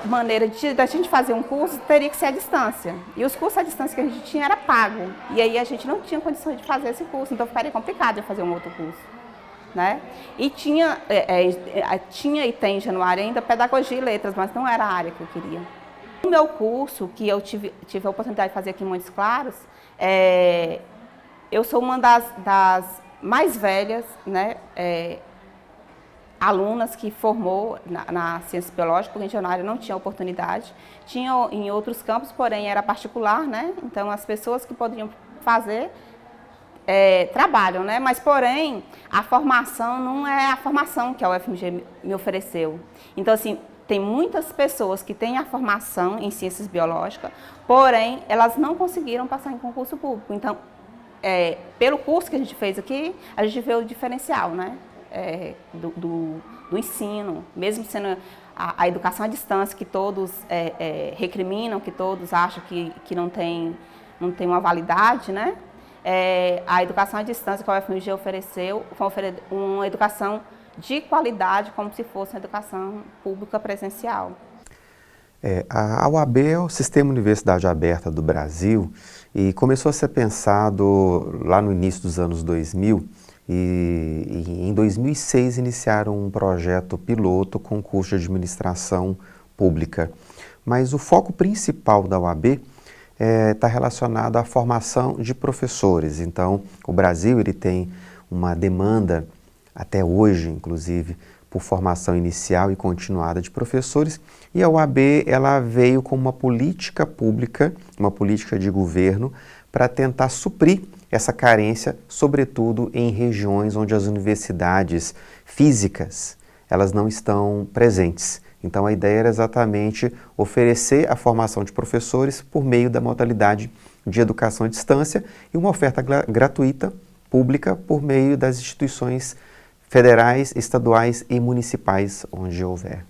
maneira da gente fazer um curso teria que ser à distância. E os cursos à distância que a gente tinha era pago. E aí a gente não tinha condições de fazer esse curso, então ficaria complicado de fazer um outro curso, né? E tinha e tem em Januário ainda pedagogia e letras, mas não era a área que eu queria. O meu curso, que eu tive a oportunidade de fazer aqui em Montes Claros, eu sou uma das mais velhas, né, alunas que formou na ciência biológica, porque em Januário não tinha oportunidade. Tinha em outros campos, porém era particular, né? Então as pessoas que poderiam fazer trabalham, né? Mas porém a formação não é a formação que a UFMG me ofereceu. Então assim, tem muitas pessoas que têm a formação em ciências biológicas, porém elas não conseguiram passar em concurso público. Então, pelo curso que a gente fez aqui, a gente vê o diferencial, né? Do ensino, mesmo sendo a educação à distância, que todos recriminam, que todos acham que não tem uma validade, né? A educação à distância que a UFMG ofereceu foi uma educação de qualidade, como se fosse uma educação pública presencial. A UAB é o Sistema Universidade Aberta do Brasil e começou a ser pensado lá no início dos anos 2000 e em 2006 iniciaram um projeto piloto com curso de administração pública. Mas o foco principal da UAB está relacionado à formação de professores. Então, o Brasil ele tem uma demanda, até hoje, inclusive, por formação inicial e continuada de professores, e a UAB ela veio com uma política pública, uma política de governo, para tentar suprir essa carência, sobretudo em regiões onde as universidades físicas elas não estão presentes. Então a ideia era exatamente oferecer a formação de professores por meio da modalidade de educação à distância e uma oferta gratuita, pública, por meio das instituições federais, estaduais e municipais, onde houver.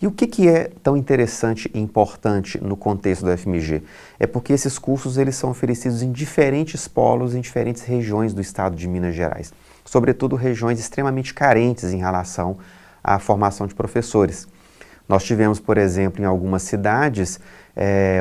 E o que é tão interessante e importante no contexto do UFMG? É porque esses cursos eles são oferecidos em diferentes polos, em diferentes regiões do estado de Minas Gerais, sobretudo regiões extremamente carentes em relação à formação de professores. Nós tivemos, por exemplo, em algumas cidades,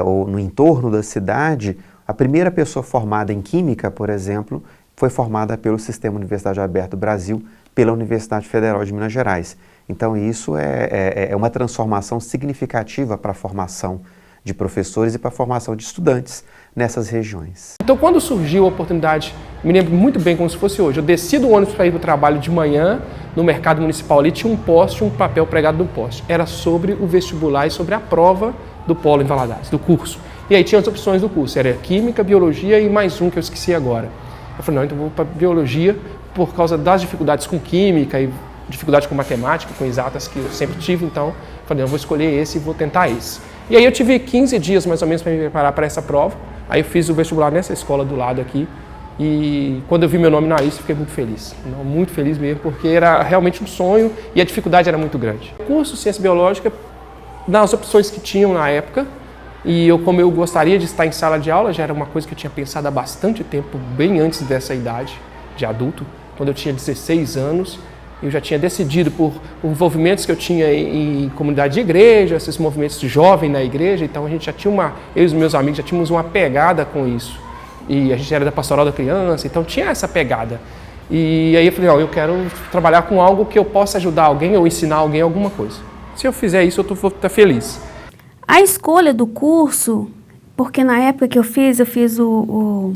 ou no entorno da cidade, a primeira pessoa formada em Química, por exemplo, foi formada pelo Sistema Universidade Aberta do Brasil, pela Universidade Federal de Minas Gerais. Então isso é uma transformação significativa para a formação de professores e para a formação de estudantes nessas regiões. Então quando surgiu a oportunidade, me lembro muito bem como se fosse hoje, eu desci do ônibus para ir para o trabalho de manhã, no mercado municipal ali tinha um poste, um papel pregado no poste. Era sobre o vestibular e sobre a prova do Polo em Valadares, do curso. E aí tinha as opções do curso, era Química, Biologia e mais um que eu esqueci agora. Eu falei, não, então vou para Biologia por causa das dificuldades com Química e dificuldade com Matemática, com Exatas que eu sempre tive, então eu falei, eu vou escolher esse e vou tentar esse. E aí eu tive 15 dias mais ou menos para me preparar para essa prova, aí eu fiz o vestibular nessa escola do lado aqui e quando eu vi meu nome na lista fiquei muito feliz, muito feliz mesmo, porque era realmente um sonho e a dificuldade era muito grande. O curso Ciência Biológica, nas opções que tinham na época, e como eu gostaria de estar em sala de aula, já era uma coisa que eu tinha pensado há bastante tempo, bem antes dessa idade de adulto, quando eu tinha 16 anos, eu já tinha decidido por envolvimentos que eu tinha em comunidade de igreja, esses movimentos de jovem na igreja, então a gente já tinha eu e os meus amigos já tínhamos uma pegada com isso. E a gente era da Pastoral da Criança, então tinha essa pegada. E aí eu falei, não, eu quero trabalhar com algo que eu possa ajudar alguém ou ensinar alguém alguma coisa. Se eu fizer isso, eu vou estar feliz. A escolha do curso, porque na época que eu fiz o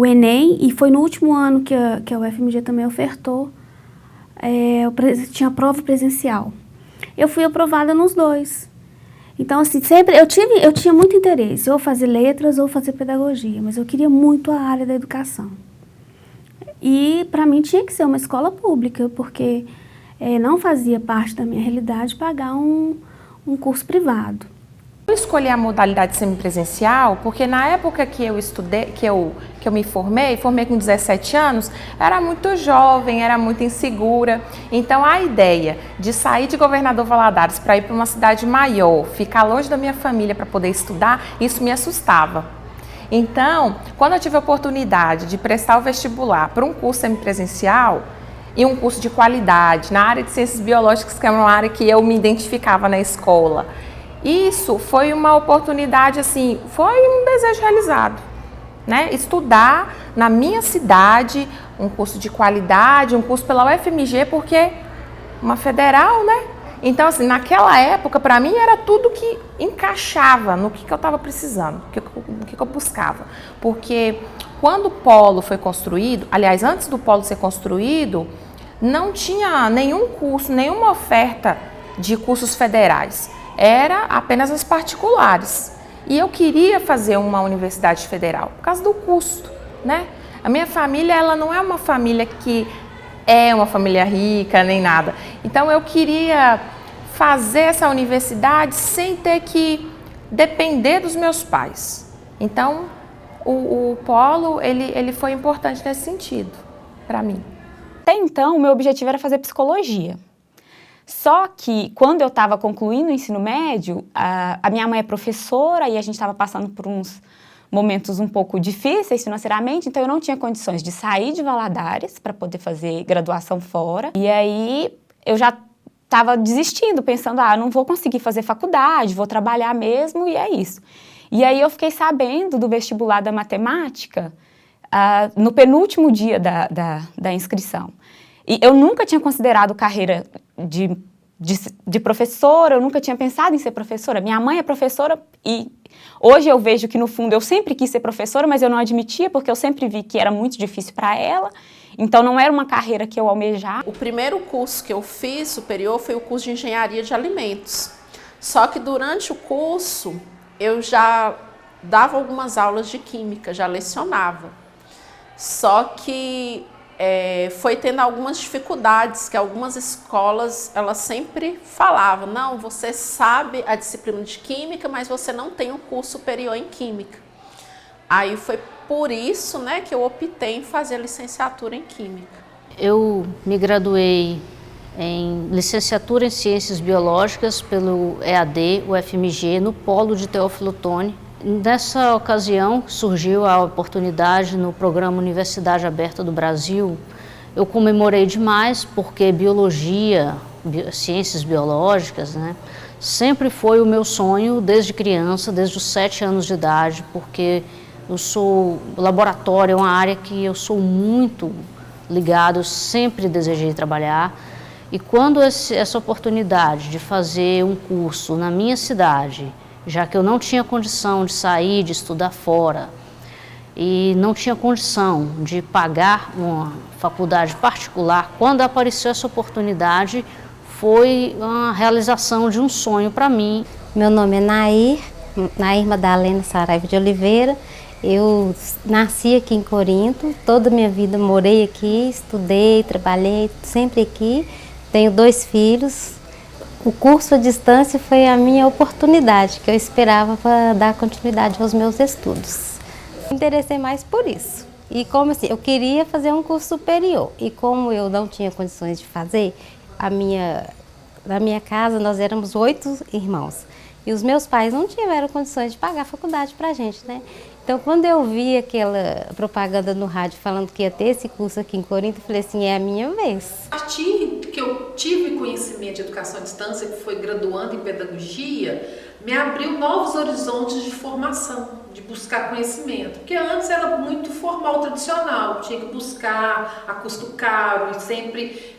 Enem e foi no último ano que a UFMG também ofertou, tinha prova presencial. Eu fui aprovada nos dois. Então, assim, sempre eu tinha muito interesse, ou fazer letras ou fazer pedagogia, mas eu queria muito a área da educação. E, para mim, tinha que ser uma escola pública, porque não fazia parte da minha realidade pagar um curso privado. Eu escolhi a modalidade semipresencial porque na época que eu estudei, que eu me formei com 17 anos, era muito jovem, era muito insegura. Então a ideia de sair de Governador Valadares para ir para uma cidade maior, ficar longe da minha família para poder estudar, isso me assustava. Então, quando eu tive a oportunidade de prestar o vestibular para um curso semipresencial e um curso de qualidade na área de ciências biológicas, que é uma área que eu me identificava na escola, isso foi uma oportunidade, assim, foi um desejo realizado, né? Estudar na minha cidade, um curso de qualidade, um curso pela UFMG, porque uma federal, né? Então, assim, naquela época, para mim, era tudo que encaixava no que eu estava precisando, no que eu buscava. Porque quando o polo foi construído, aliás, antes do polo ser construído, não tinha nenhum curso, nenhuma oferta de cursos federais. Era apenas as particulares. E eu queria fazer uma universidade federal, por causa do custo, né? A minha família, ela não é uma família que é uma família rica, nem nada. Então, eu queria fazer essa universidade sem ter que depender dos meus pais. Então, o polo, ele foi importante nesse sentido, para mim. Até então, o meu objetivo era fazer psicologia. Só que, quando eu estava concluindo o ensino médio, a minha mãe é professora e a gente estava passando por uns momentos um pouco difíceis financeiramente, então eu não tinha condições de sair de Valadares para poder fazer graduação fora. E aí eu já estava desistindo, pensando, não vou conseguir fazer faculdade, vou trabalhar mesmo e é isso. E aí eu fiquei sabendo do vestibular da matemática no penúltimo dia da inscrição. E eu nunca tinha considerado carreira de professora, eu nunca tinha pensado em ser professora. Minha mãe é professora e hoje eu vejo que, no fundo, eu sempre quis ser professora, mas eu não admitia, porque eu sempre vi que era muito difícil para ela. Então, não era uma carreira que eu almejava. O primeiro curso que eu fiz superior foi o curso de Engenharia de Alimentos. Só que durante o curso, eu já dava algumas aulas de Química, já lecionava. Só que foi tendo algumas dificuldades, que algumas escolas, elas sempre falavam, não, você sabe a disciplina de Química, mas você não tem um curso superior em Química. Aí foi por isso, né, que eu optei em fazer a licenciatura em Química. Eu me graduei em licenciatura em Ciências Biológicas pelo EAD, UFMG, no polo de Teófilo Otoni. Nessa ocasião surgiu a oportunidade no programa Universidade Aberta do Brasil. Eu comemorei demais porque biologia, ciências biológicas, né, sempre foi o meu sonho desde criança, desde os 7 anos de idade, porque o laboratório é uma área que eu sou muito ligado, eu sempre desejei trabalhar. E quando essa oportunidade de fazer um curso na minha cidade, já que eu não tinha condição de sair, de estudar fora, e não tinha condição de pagar uma faculdade particular, quando apareceu essa oportunidade, foi uma realização de um sonho para mim. Meu nome é Nair Madalena Saraiva de Oliveira. Eu nasci aqui em Corinto, toda a minha vida morei aqui, estudei, trabalhei, sempre aqui. Tenho 2 filhos. O curso à distância foi a minha oportunidade, que eu esperava para dar continuidade aos meus estudos. Me interessei mais por isso. E como assim, eu queria fazer um curso superior. E como eu não tinha condições de fazer, na minha casa nós éramos 8 irmãos. E os meus pais não tiveram condições de pagar a faculdade para a gente, né? Então, quando eu vi aquela propaganda no rádio falando que ia ter esse curso aqui em Corinto, eu falei assim, é a minha vez. A partir que eu tive conhecimento de educação à distância, que foi graduando em pedagogia, me abriu novos horizontes de formação, de buscar conhecimento. Porque antes era muito formal, tradicional, tinha que buscar a custo caro, e sempre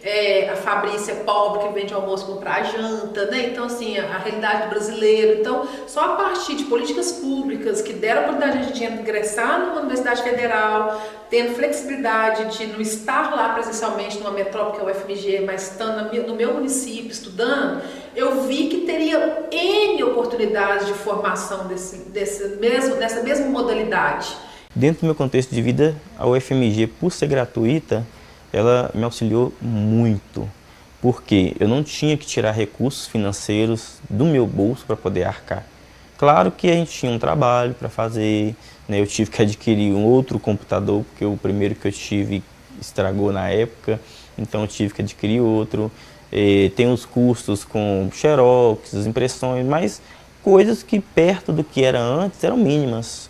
a Fabrícia é pobre que vende almoço comprar janta, né? Então, assim, a realidade do brasileiro. Então, só a partir de políticas públicas que deram a oportunidade de ingressar numa universidade federal, tendo flexibilidade de não estar lá presencialmente numa metrópole que é o UFMG, mas estando no meu município estudando, eu vi que teria N oportunidades de formação dessa mesma modalidade. Dentro do meu contexto de vida, a UFMG, por ser gratuita, ela me auxiliou muito, porque eu não tinha que tirar recursos financeiros do meu bolso para poder arcar. Claro que a gente tinha um trabalho para fazer, né? Eu tive que adquirir um outro computador, porque o primeiro que eu tive estragou na época, então eu tive que adquirir outro. Tem os custos com xerox, as impressões, mas coisas que perto do que era antes eram mínimas.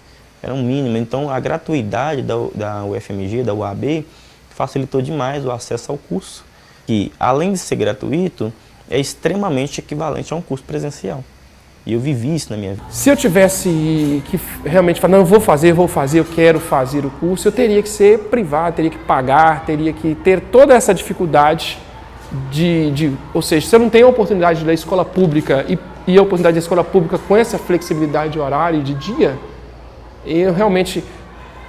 Então a gratuidade da UFMG, da UAB, facilitou demais o acesso ao curso, que além de ser gratuito, é extremamente equivalente a um curso presencial. E eu vivi isso na minha vida. Se eu tivesse que realmente falar, não, eu vou fazer, eu quero fazer o curso, eu teria que ser privado, teria que pagar, teria que ter toda essa dificuldade ou seja, se eu não tenho a oportunidade da escola pública e a oportunidade da escola pública com essa flexibilidade de horário e de dia, eu realmente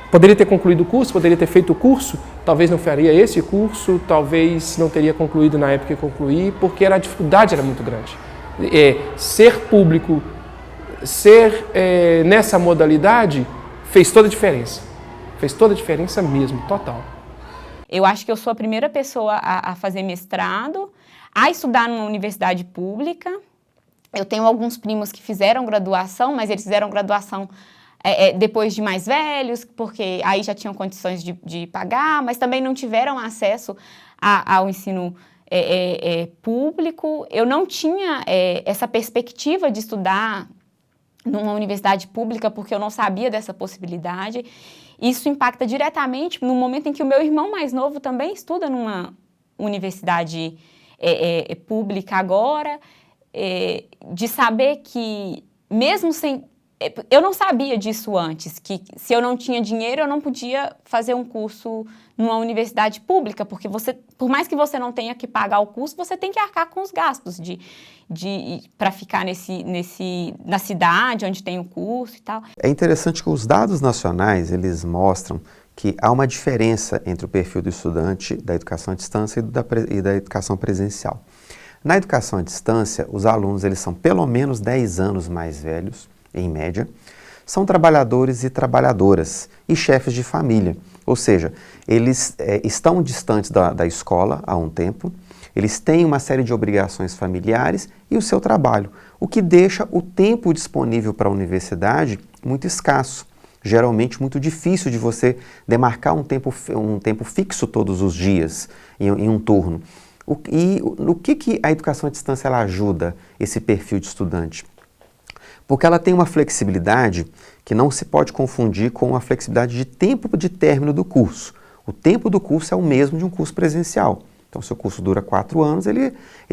poderia ter concluído o curso, poderia ter feito o curso, talvez não faria esse curso, talvez não teria concluído na época que concluí, porque a dificuldade era muito grande. Ser público, nessa modalidade, fez toda a diferença. Fez toda a diferença mesmo, total. Eu acho que eu sou a primeira pessoa a fazer mestrado, a estudar numa universidade pública. Eu tenho alguns primos que fizeram graduação, mas eles fizeram graduação depois de mais velhos, porque aí já tinham condições de pagar, mas também não tiveram acesso ao ensino público. Eu não tinha essa perspectiva de estudar numa universidade pública, porque eu não sabia dessa possibilidade. Isso impacta diretamente no momento em que o meu irmão mais novo também estuda numa universidade pública agora, de saber que, mesmo sem... Eu não sabia disso antes, que se eu não tinha dinheiro, eu não podia fazer um curso numa universidade pública, porque por mais que você não tenha que pagar o curso, você tem que arcar com os gastos para ficar na cidade onde tem o curso e tal. É interessante que os dados nacionais, eles mostram que há uma diferença entre o perfil do estudante da educação à distância e da educação presencial. Na educação à distância, os alunos eles são pelo menos 10 anos mais velhos, em média, são trabalhadores e trabalhadoras e chefes de família, ou seja, eles estão distantes da escola há um tempo, eles têm uma série de obrigações familiares e o seu trabalho, o que deixa o tempo disponível para a universidade muito escasso, geralmente muito difícil de você demarcar um tempo fixo todos os dias em um turno. E no que a educação à distância ela ajuda esse perfil de estudante? Porque ela tem uma flexibilidade que não se pode confundir com a flexibilidade de tempo de término do curso. O tempo do curso é o mesmo de um curso presencial. Então, se o curso dura 4 anos, ele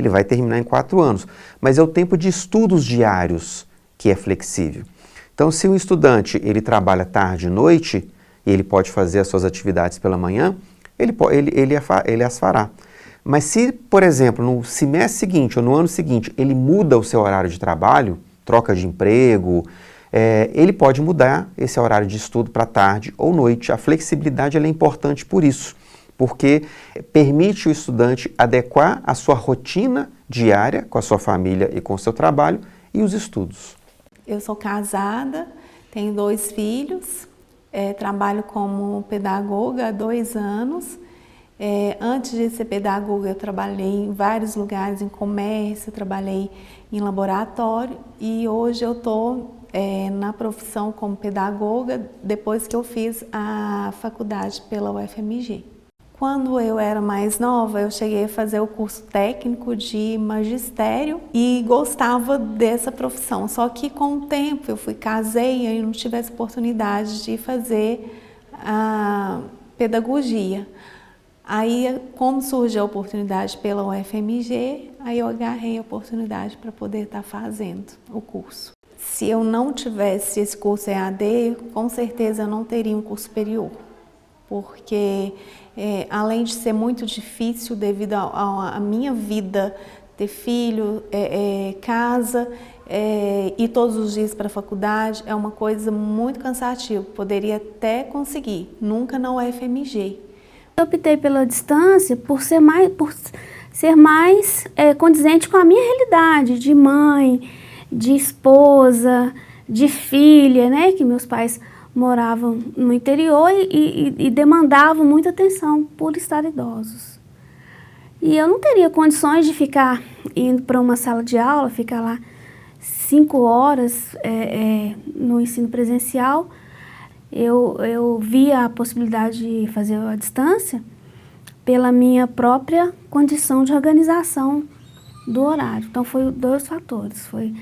vai terminar em 4 anos. Mas é o tempo de estudos diários que é flexível. Então, se o estudante ele trabalha tarde e noite, e ele pode fazer as suas atividades pela manhã, ele as fará. Mas se, por exemplo, no semestre seguinte ou no ano seguinte, ele muda o seu horário de trabalho, troca de emprego, ele pode mudar esse horário de estudo para tarde ou noite. A flexibilidade ela é importante por isso, porque permite o estudante adequar a sua rotina diária com a sua família e com o seu trabalho e os estudos. Eu sou casada, tenho 2 filhos, trabalho como pedagoga há 2 anos. Antes de ser pedagoga, eu trabalhei em vários lugares, em comércio, trabalhei em laboratório e hoje eu estou na profissão como pedagoga depois que eu fiz a faculdade pela UFMG. Quando eu era mais nova, eu cheguei a fazer o curso técnico de magistério e gostava dessa profissão, só que com o tempo eu casei e não tive essa oportunidade de fazer a pedagogia. Aí, como surgiu a oportunidade pela UFMG, aí eu agarrei a oportunidade para poder estar fazendo o curso. Se eu não tivesse esse curso EAD, com certeza eu não teria um curso superior, porque além de ser muito difícil devido à minha vida, ter filho, casa, ir todos os dias para a faculdade, é uma coisa muito cansativa. Poderia até conseguir, nunca na UFMG. Eu optei pela distância por ser mais condizente com a minha realidade de mãe, de esposa, de filha, né? Que meus pais moravam no interior e demandavam muita atenção por estar idosos. E eu não teria condições de ficar indo para uma sala de aula, ficar lá 5 horas no ensino presencial. Eu via a possibilidade de fazer a distância pela minha própria condição de organização do horário. Então, foi 2 fatores. Foi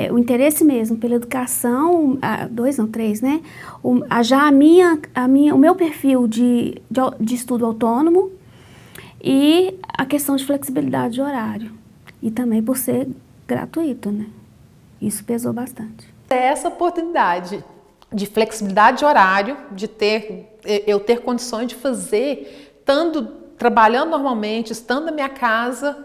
o interesse mesmo pela educação, 2 não, 3, né? O meu perfil de estudo autônomo e a questão de flexibilidade de horário. E também por ser gratuito, né? Isso pesou bastante. Essa oportunidade de flexibilidade de horário, de eu ter condições de fazer, trabalhando normalmente, estando na minha casa,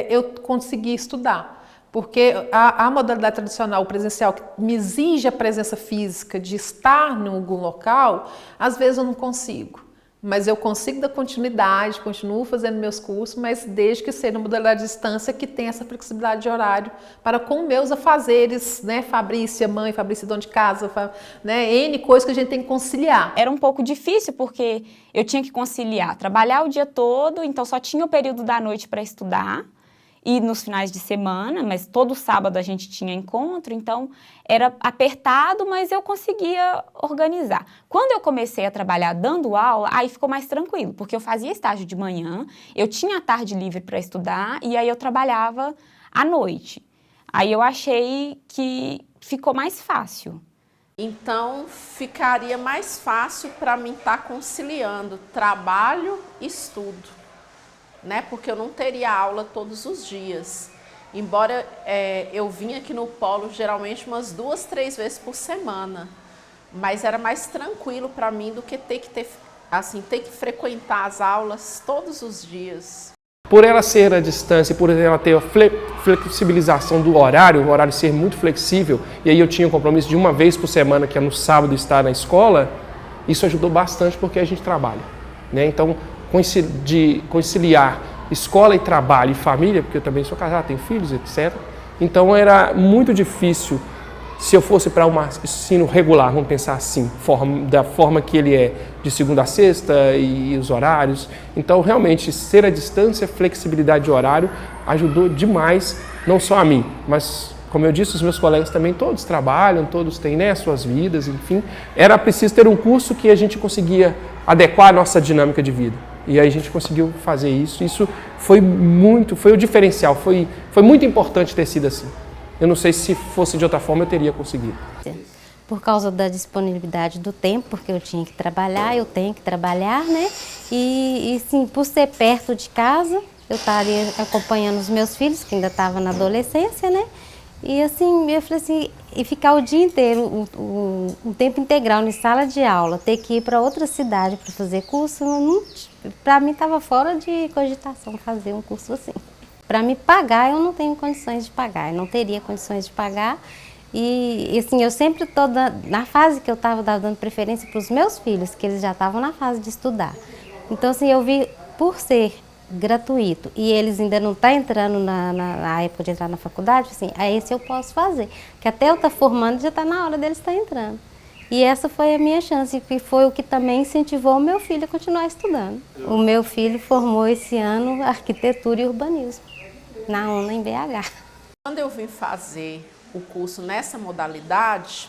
eu consegui estudar. Porque a modalidade tradicional, o presencial, que me exige a presença física de estar em algum local, às vezes eu não consigo. Mas eu consigo dar continuidade, continuo fazendo meus cursos, mas desde que seja uma modalidade de distância que tenha essa flexibilidade de horário para com meus afazeres, né? Fabrícia, mãe, Fabrícia, dona de casa, né? N coisas que a gente tem que conciliar. Era um pouco difícil porque eu tinha que conciliar, trabalhar o dia todo, então só tinha o período da noite para estudar. E nos finais de semana, mas todo sábado a gente tinha encontro, então era apertado, mas eu conseguia organizar. Quando eu comecei a trabalhar dando aula, aí ficou mais tranquilo, porque eu fazia estágio de manhã, eu tinha a tarde livre para estudar e aí eu trabalhava à noite. Aí eu achei que ficou mais fácil. Então, ficaria mais fácil para mim estar conciliando trabalho e estudo. Né? Porque eu não teria aula todos os dias. Embora eu vinha aqui no polo geralmente umas 2, 3 vezes por semana. Mas era mais tranquilo para mim do que ter que frequentar as aulas todos os dias. Por ela ser à distância, por ela ter a flexibilização do horário, o horário ser muito flexível, e aí eu tinha um compromisso de uma vez por semana, que é no sábado estar na escola, isso ajudou bastante porque a gente trabalha, né? Então, conciliar escola e trabalho e família, porque eu também sou casado, tenho filhos, etc. Então era muito difícil, se eu fosse para um ensino regular, vamos pensar assim, da forma que ele é de segunda a sexta e os horários. Então realmente ser à distância, flexibilidade de horário ajudou demais, não só a mim, mas como eu disse, os meus colegas também todos trabalham, todos têm, né, suas vidas, enfim. Era preciso ter um curso que a gente conseguia adequar a nossa dinâmica de vida. E aí a gente conseguiu fazer isso. Isso foi o diferencial, foi muito importante ter sido assim. Eu não sei se fosse de outra forma eu teria conseguido. Por causa da disponibilidade do tempo, porque eu tinha que trabalhar, eu tenho que trabalhar, né? E sim, por ser perto de casa, eu estaria acompanhando os meus filhos, que ainda estavam na adolescência, né? E assim, eu falei assim, e ficar o dia inteiro, um tempo integral em sala de aula, ter que ir para outra cidade para fazer curso, para mim estava fora de cogitação fazer um curso assim. Para me pagar, eu não tenho condições de pagar, eu não teria condições de pagar. E assim, eu sempre estou na fase que eu estava dando preferência para os meus filhos, que eles já estavam na fase de estudar. Então assim, eu vi, por ser gratuito e eles ainda não estão entrando na época de entrar na faculdade, assim, esse eu posso fazer, que até eu estar formando já está na hora deles estar entrando. E essa foi a minha chance, que foi o que também incentivou o meu filho a continuar estudando. O meu filho formou esse ano arquitetura e urbanismo, na UNA em BH. Quando eu vim fazer o curso nessa modalidade,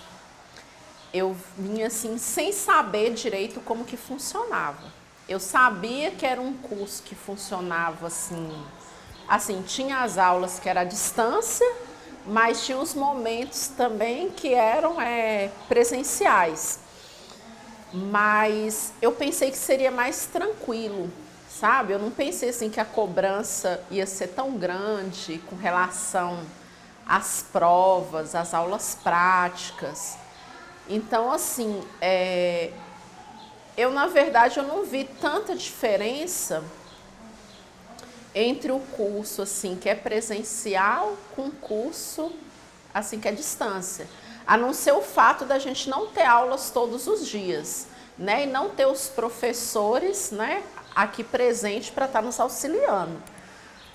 eu vinha assim sem saber direito como que funcionava. Eu sabia que era um curso que funcionava assim, tinha as aulas que era à distância, mas tinha os momentos também que eram presenciais. Mas eu pensei que seria mais tranquilo, sabe? Eu não pensei assim que a cobrança ia ser tão grande com relação às provas, às aulas práticas. Então, assim, na verdade, eu não vi tanta diferença entre o curso, assim, que é presencial com o curso, assim, que é distância. A não ser o fato da gente não ter aulas todos os dias, né? E não ter os professores, né, aqui presentes para estar nos auxiliando.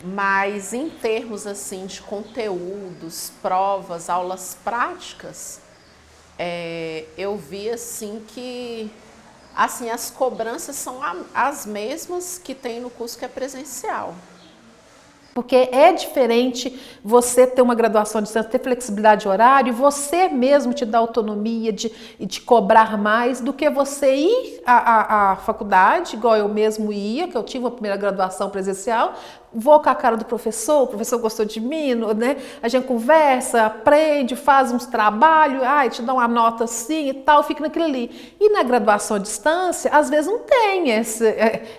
Mas em termos, assim, de conteúdos, provas, aulas práticas, eu vi, assim, que assim, as cobranças são as mesmas que tem no curso que é presencial. Porque é diferente você ter uma graduação de distância, ter flexibilidade de horário, você mesmo te dar autonomia de cobrar mais do que você ir à faculdade, igual eu mesmo ia, que eu tive uma primeira graduação presencial, vou com a cara do professor, o professor gostou de mim, né? A gente conversa, aprende, faz uns trabalhos, te dá uma nota assim e tal, fica naquilo ali. E na graduação à distância, às vezes não tem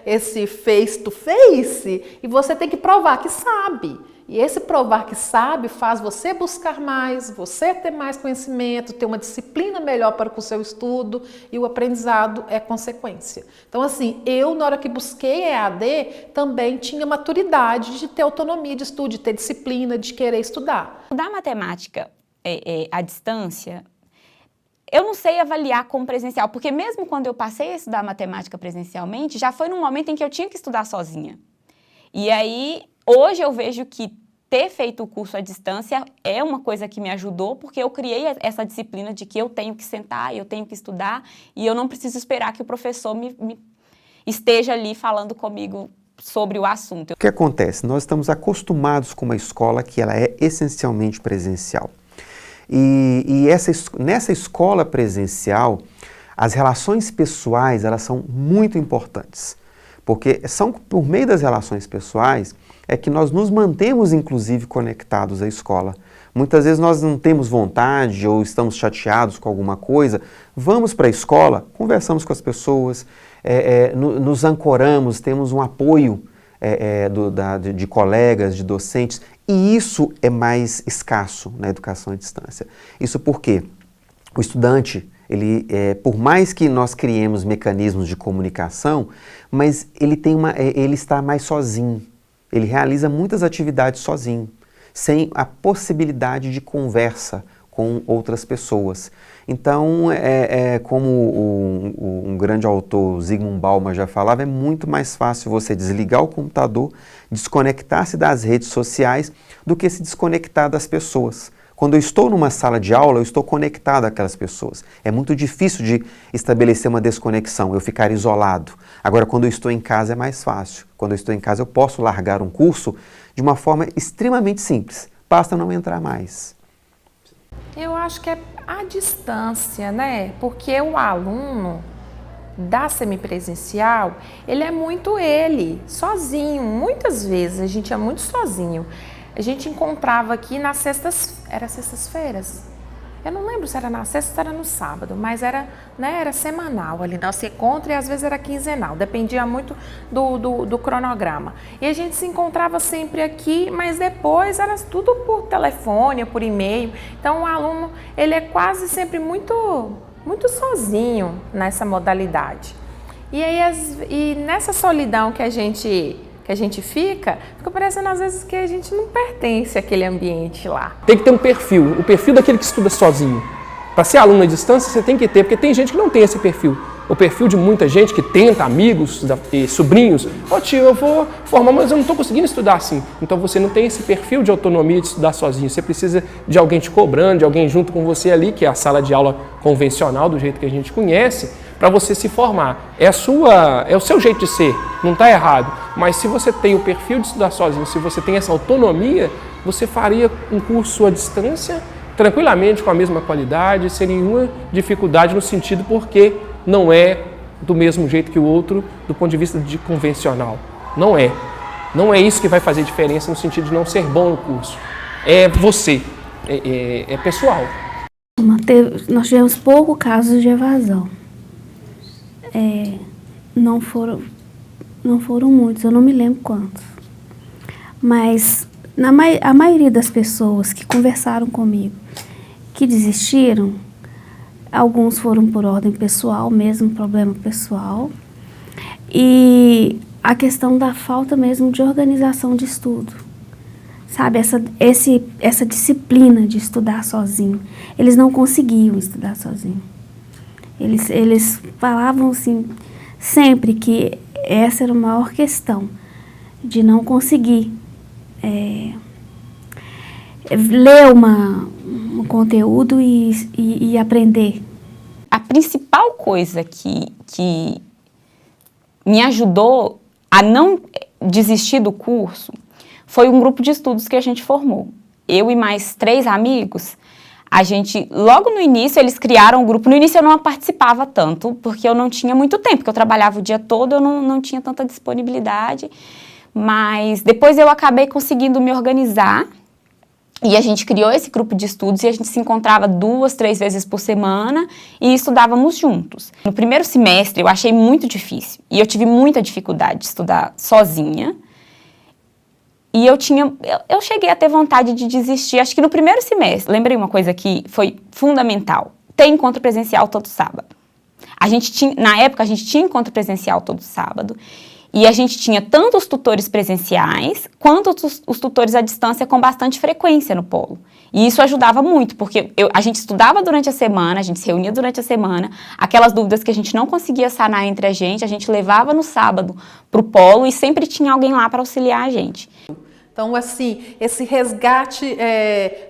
esse face to face e você tem que provar que sabe. E esse provar que sabe faz você buscar mais, você ter mais conhecimento, ter uma disciplina melhor para o seu estudo, e o aprendizado é consequência. Então, assim, eu, na hora que busquei EAD, também tinha maturidade de ter autonomia de estudo, de ter disciplina, de querer estudar. Da matemática à distância, eu não sei avaliar como presencial, porque mesmo quando eu passei a estudar matemática presencialmente, já foi num momento em que eu tinha que estudar sozinha. E aí, hoje eu vejo que ter feito o curso à distância é uma coisa que me ajudou, porque eu criei essa disciplina de que eu tenho que sentar, eu tenho que estudar, e eu não preciso esperar que o professor me esteja ali falando comigo sobre o assunto. O que acontece? Nós estamos acostumados com uma escola que ela é essencialmente presencial. E nessa escola presencial, as relações pessoais, elas são muito importantes, porque são por meio das relações pessoais é que nós nos mantemos, inclusive, conectados à escola. Muitas vezes nós não temos vontade ou estamos chateados com alguma coisa, vamos para a escola, conversamos com as pessoas, nos ancoramos, temos um apoio de colegas, de docentes, e isso é mais escasso na educação à distância. Isso porque o estudante, por mais que nós criemos mecanismos de comunicação, mas ele está mais sozinho. Ele realiza muitas atividades sozinho, sem a possibilidade de conversa com outras pessoas. Então, como um grande autor, Zygmunt Bauman, já falava, é muito mais fácil você desligar o computador, desconectar-se das redes sociais, do que se desconectar das pessoas. Quando eu estou numa sala de aula, eu estou conectado àquelas pessoas. É muito difícil de estabelecer uma desconexão, eu ficar isolado. Agora, quando eu estou em casa, é mais fácil. Quando eu estou em casa, eu posso largar um curso de uma forma extremamente simples. Basta não entrar mais. Eu acho que é a distância, né? Porque o aluno da semipresencial, ele é muito sozinho. Muitas vezes a gente é muito sozinho. A gente encontrava aqui nas sextas-feiras. Eu não lembro se era na sexta ou era no sábado, mas era semanal ali. Nosso encontro, e às vezes era quinzenal, dependia muito do cronograma. E a gente se encontrava sempre aqui, mas depois era tudo por telefone, por e-mail. Então o aluno, ele é quase sempre muito sozinho nessa modalidade. E aí, nessa solidão que a gente fica parecendo às vezes que a gente não pertence àquele ambiente lá. Tem que ter um perfil, o perfil daquele que estuda sozinho. Para ser aluno à distância, você tem que ter, porque tem gente que não tem esse perfil. O perfil de muita gente que tenta, amigos e sobrinhos. Tio, eu vou formar, mas eu não estou conseguindo estudar assim. Então você não tem esse perfil de autonomia de estudar sozinho. Você precisa de alguém te cobrando, de alguém junto com você ali, que é a sala de aula convencional, do jeito que a gente conhece, para você se formar. É o seu jeito de ser, não está errado. Mas se você tem o perfil de estudar sozinho, se você tem essa autonomia, você faria um curso à distância tranquilamente, com a mesma qualidade, sem nenhuma dificuldade no sentido porque não é do mesmo jeito que o outro do ponto de vista de convencional. Não é. Não é isso que vai fazer diferença no sentido de não ser bom no curso. É você, é pessoal. Nós tivemos poucos casos de evasão. Não foram muitos, eu não me lembro quantos. Mas a maioria das pessoas que conversaram comigo, que desistiram, alguns foram por ordem pessoal, mesmo problema pessoal. E a questão da falta mesmo de organização de estudo. Sabe, essa disciplina de estudar sozinho. Eles não conseguiam estudar sozinho. Eles falavam assim, sempre que essa era a maior questão, de não conseguir ler um conteúdo e aprender. A principal coisa que me ajudou a não desistir do curso foi um grupo de estudos que a gente formou. Eu e mais 3 amigos, logo no início, eles criaram um grupo. No início eu não participava tanto, porque eu não tinha muito tempo, porque eu trabalhava o dia todo, eu não tinha tanta disponibilidade. Mas depois eu acabei conseguindo me organizar e a gente criou esse grupo de estudos e a gente se encontrava 2, 3 vezes por semana e estudávamos juntos. No primeiro semestre eu achei muito difícil e eu tive muita dificuldade de estudar sozinha. E eu cheguei a ter vontade de desistir, acho que no primeiro semestre. Lembrei uma coisa que foi fundamental. Tem encontro presencial todo sábado. Na época, a gente tinha encontro presencial todo sábado. E a gente tinha tanto os tutores presenciais, quanto os tutores à distância com bastante frequência no polo. E isso ajudava muito, porque a gente estudava durante a semana, a gente se reunia durante a semana, aquelas dúvidas que a gente não conseguia sanar entre a gente levava no sábado para o polo e sempre tinha alguém lá para auxiliar a gente. Então, assim, esse resgate,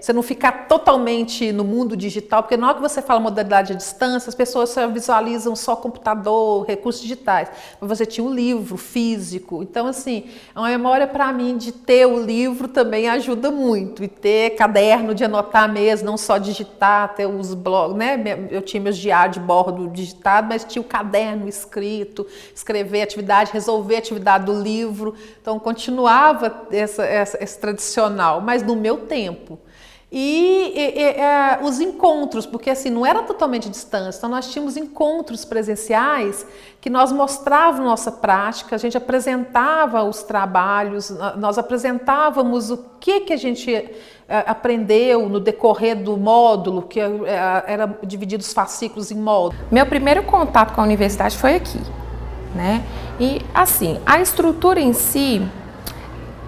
você não ficar totalmente no mundo digital, porque na hora que você fala modalidade à distância, as pessoas só visualizam só computador, recursos digitais, mas você tinha um livro físico. Então, assim, a memória para mim de ter o livro também ajuda muito, e ter caderno de anotar mesmo, não só digitar, ter os blogs, né? Eu tinha meus diários de bordo digitado, mas tinha o caderno escrito, escrever atividade, resolver a atividade do livro. Então, continuava esse tradicional, mas no meu tempo. Os encontros, porque assim, não era totalmente distância, então nós tínhamos encontros presenciais que nós mostrávamos nossa prática, a gente apresentava os trabalhos, nós apresentávamos o que a gente aprendeu no decorrer do módulo, que era dividido os fascículos em módulos. Meu primeiro contato com a universidade foi aqui, né? E assim, a estrutura em si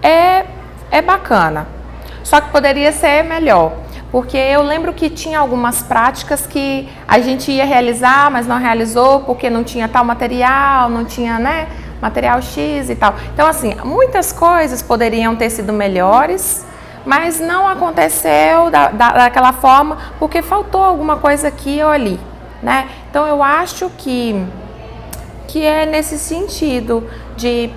é bacana, só que poderia ser melhor, porque eu lembro que tinha algumas práticas que a gente ia realizar, mas não realizou porque não tinha tal material, não tinha, né, material X e tal. Então, assim, muitas coisas poderiam ter sido melhores, mas não aconteceu daquela forma porque faltou alguma coisa aqui ou ali, né? Então, eu acho que é nesse sentido de...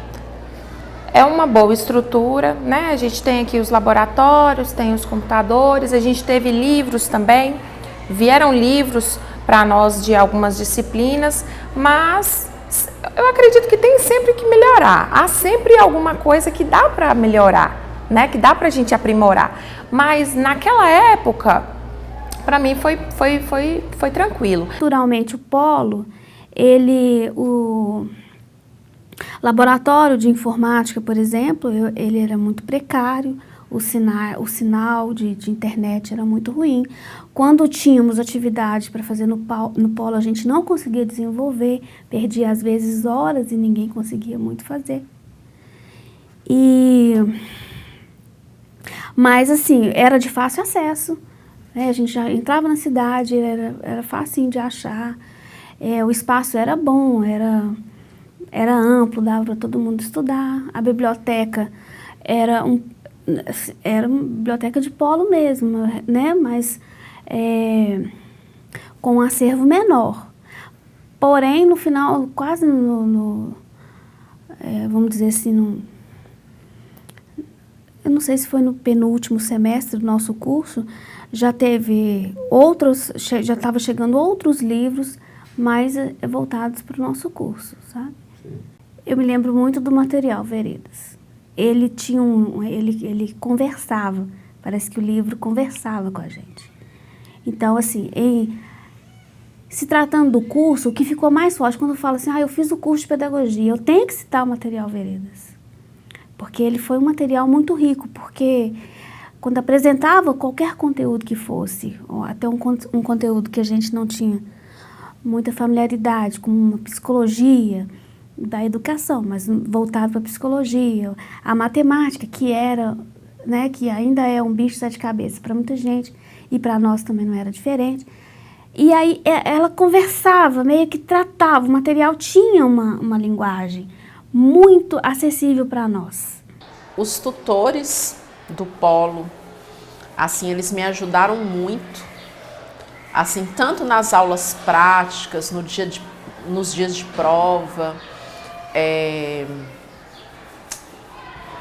É uma boa estrutura, né? A gente tem aqui os laboratórios, tem os computadores, a gente teve livros também, vieram livros para nós de algumas disciplinas, mas eu acredito que tem sempre que melhorar. Há sempre alguma coisa que dá para melhorar, né? Que dá para a gente aprimorar. Mas naquela época, para mim foi tranquilo. Naturalmente, o polo, o laboratório de informática, por exemplo, ele era muito precário, o sinal de internet era muito ruim. Quando tínhamos atividade para fazer no polo, a gente não conseguia desenvolver, perdia às vezes horas e ninguém conseguia muito fazer. Mas assim, era de fácil acesso, né? A gente já entrava na cidade, era facinho de achar, o espaço era bom, era amplo, dava para todo mundo estudar. A biblioteca era uma biblioteca de polo mesmo, né? Mas com um acervo menor. Porém, no final, quase vamos dizer assim, eu não sei se foi no penúltimo semestre do nosso curso, já estava chegando outros livros mais voltados para o nosso curso, sabe? Eu me lembro muito do material Veredas. Ele conversava, parece que o livro conversava com a gente. Então, assim, se tratando do curso, o que ficou mais forte, quando eu falo assim, eu fiz o curso de pedagogia, eu tenho que citar o material Veredas. Porque ele foi um material muito rico, porque quando apresentava qualquer conteúdo que fosse, ou até um conteúdo que a gente não tinha muita familiaridade, como uma psicologia da educação, mas voltado para a psicologia, a matemática, que ainda é um bicho de sete cabeças para muita gente, e para nós também não era diferente. E aí ela conversava, meio que tratava, o material tinha uma linguagem muito acessível para nós. Os tutores do polo, assim, eles me ajudaram muito, assim, tanto nas aulas práticas, nos dias de prova.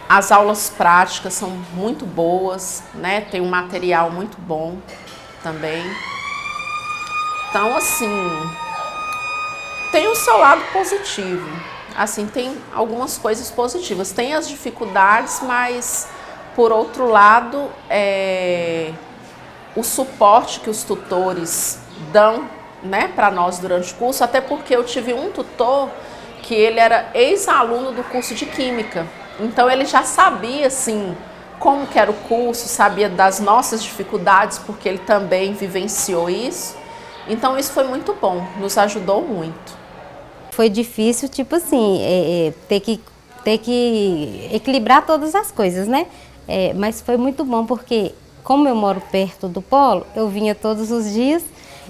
As aulas práticas são muito boas, né? Tem um material muito bom também. Então, assim, tem o seu lado positivo. Assim, tem algumas coisas positivas. Tem as dificuldades, mas, por outro lado, o suporte que os tutores dão, né, para nós durante o curso, até porque eu tive um tutor que ele era ex-aluno do curso de Química. Então ele já sabia, assim, como que era o curso, sabia das nossas dificuldades, porque ele também vivenciou isso. Então isso foi muito bom, nos ajudou muito. Foi difícil, tipo assim, ter que equilibrar todas as coisas, né? Mas foi muito bom porque, como eu moro perto do polo, eu vinha todos os dias.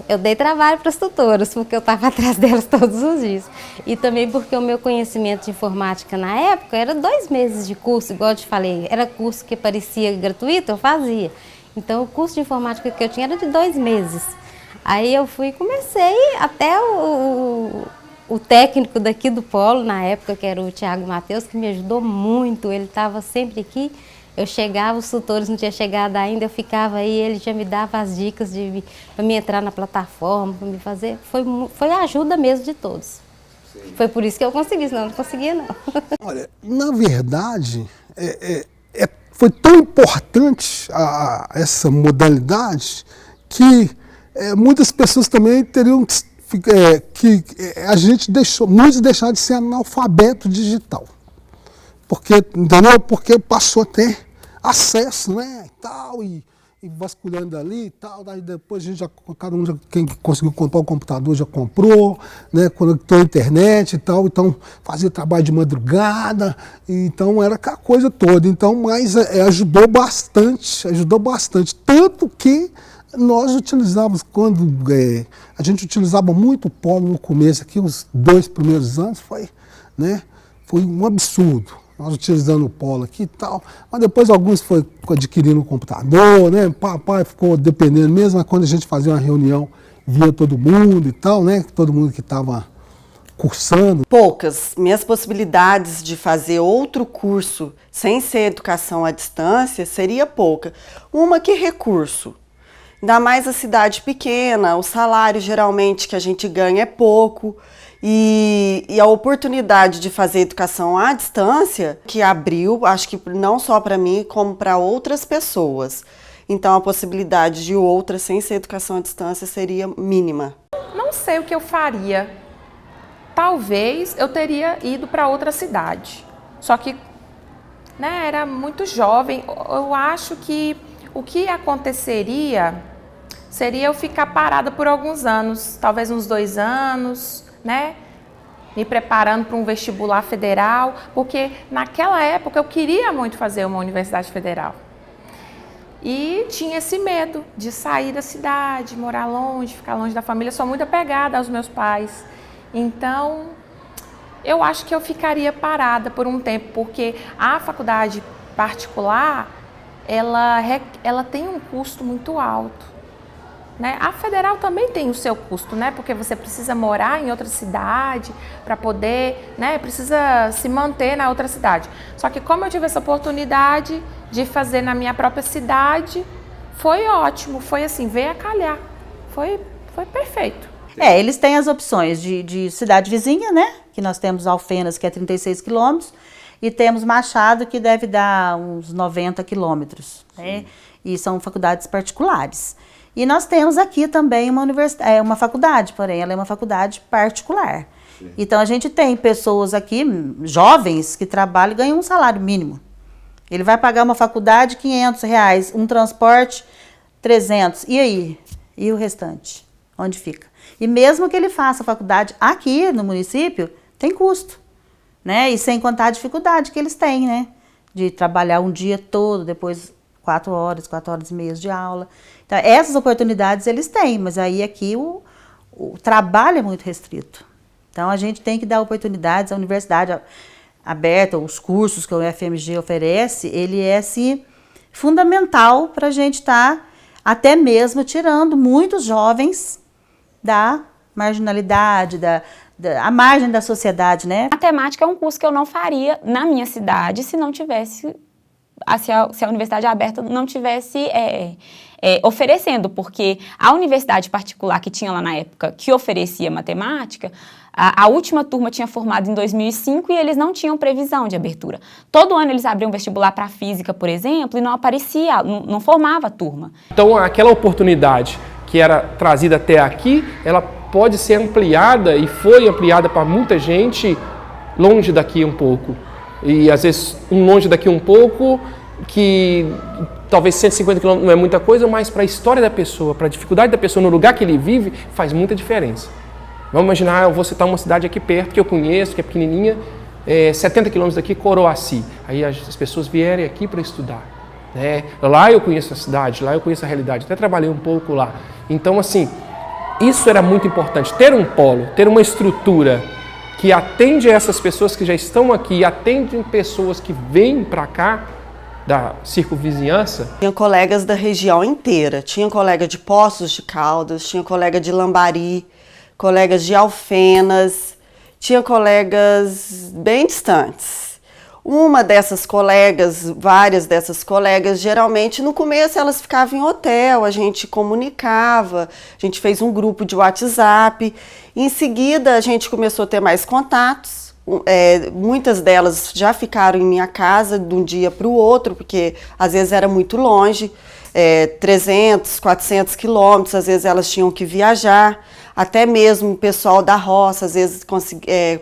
Eu dei trabalho para as tutoras, porque eu estava atrás delas todos os dias. E também porque o meu conhecimento de informática na época era 2 meses de curso, igual eu te falei, era curso que parecia gratuito, eu fazia. Então o curso de informática que eu tinha era de 2 meses. Aí eu fui e comecei, até o técnico daqui do polo, na época, que era o Thiago Matheus, que me ajudou muito, ele estava sempre aqui. Eu chegava, os tutores não tinham chegado ainda, eu ficava aí, ele já me dava as dicas para me entrar na plataforma, para me fazer. Foi a ajuda mesmo de todos. Sim. Foi por isso que eu consegui, senão eu não conseguia não. Olha, na verdade, foi tão importante essa modalidade que muitas pessoas também teriam que a gente muitos deixaram de ser analfabeto digital. Porque passou a ter acesso, né, e tal, e vasculhando ali e tal, daí depois cada um, quem conseguiu comprar o computador já comprou, né, conectou a internet e tal, então fazia trabalho de madrugada, então era aquela coisa toda, então, mas ajudou bastante, tanto que nós utilizávamos, a gente utilizava muito o polo no começo aqui, os 2 primeiros anos, foi um absurdo. Nós utilizando o polo aqui e tal, mas depois alguns foi adquirindo um computador, né? Papai ficou dependendo mesmo, mas quando a gente fazia uma reunião, via todo mundo e tal, né? Todo mundo que estava cursando. Poucas. Minhas possibilidades de fazer outro curso sem ser educação à distância seria pouca. Uma, que recurso? Ainda mais a cidade pequena, o salário geralmente que a gente ganha é pouco. E a oportunidade de fazer educação à distância que abriu, acho que não só para mim, como para outras pessoas. Então a possibilidade de outra sem ser educação à distância seria mínima. Não sei o que eu faria. Talvez eu teria ido para outra cidade. Só que, né, era muito jovem. Eu acho que o que aconteceria seria eu ficar parada por alguns anos, talvez uns 2 anos, né? Me preparando para um vestibular federal, porque naquela época eu queria muito fazer uma universidade federal. E tinha esse medo de sair da cidade, morar longe, ficar longe da família. Sou muito apegada aos meus pais. Então, eu acho que eu ficaria parada por um tempo, porque a faculdade particular, ela tem um custo muito alto. Né? A federal também tem o seu custo, né? Porque você precisa morar em outra cidade para poder, né? Precisa se manter na outra cidade. Só que como eu tive essa oportunidade de fazer na minha própria cidade, foi ótimo, foi assim, veio a calhar, foi perfeito. Eles têm as opções de cidade vizinha, né? Que nós temos Alfenas, que é 36 quilômetros, e temos Machado, que deve dar uns 90 quilômetros, né? E são faculdades particulares. E nós temos aqui também uma faculdade, porém ela é uma faculdade particular. Sim. Então a gente tem pessoas aqui, jovens, que trabalham e ganham um salário mínimo. Ele vai pagar uma faculdade R$500, um transporte 300. E aí? E o restante? Onde fica? E mesmo que ele faça a faculdade aqui no município, tem custo, né? E sem contar a dificuldade que eles têm, né? De trabalhar um dia todo, depois 4 horas e meia de aula. Então, essas oportunidades eles têm, mas aí aqui o trabalho é muito restrito. Então, a gente tem que dar oportunidades, a universidade aberta, os cursos que o UFMG oferece, ele é, assim, fundamental para a gente estar até mesmo tirando muitos jovens da marginalidade, a margem da sociedade, né? Matemática é um curso que eu não faria na minha cidade se não tivesse, se a universidade aberta não tivesse oferecendo, porque a universidade particular que tinha lá na época, que oferecia matemática, a última turma tinha formado em 2005 e eles não tinham previsão de abertura. Todo ano eles abriam vestibular para física, por exemplo, e não aparecia, não formava a turma. Então aquela oportunidade que era trazida até aqui, ela pode ser ampliada e foi ampliada para muita gente longe daqui um pouco. e às vezes um longe daqui um pouco, que talvez 150 km não é muita coisa, mas para a história da pessoa, para a dificuldade da pessoa no lugar que ele vive, faz muita diferença. Vamos imaginar, eu vou citar uma cidade aqui perto que eu conheço, que é pequenininha, 70 km daqui, Coroaci. Aí as pessoas vierem aqui para estudar. Né? Lá eu conheço a cidade, lá eu conheço a realidade, até trabalhei um pouco lá. Então, assim, isso era muito importante, ter um polo, ter uma estrutura que atende a essas pessoas que já estão aqui, atende pessoas que vêm para cá, da circunvizinhança. Tinha colegas da região inteira, tinha colega de Poços de Caldas, tinha colega de Lambari, colegas de Alfenas, tinha colegas bem distantes. Uma dessas colegas, várias dessas colegas, geralmente no começo elas ficavam em hotel, a gente comunicava, a gente fez um grupo de WhatsApp, em seguida a gente começou a ter mais contatos. Muitas delas já ficaram em minha casa de um dia para o outro, porque às vezes era muito longe, 300, 400 quilômetros, às vezes elas tinham que viajar, até mesmo o pessoal da roça, às vezes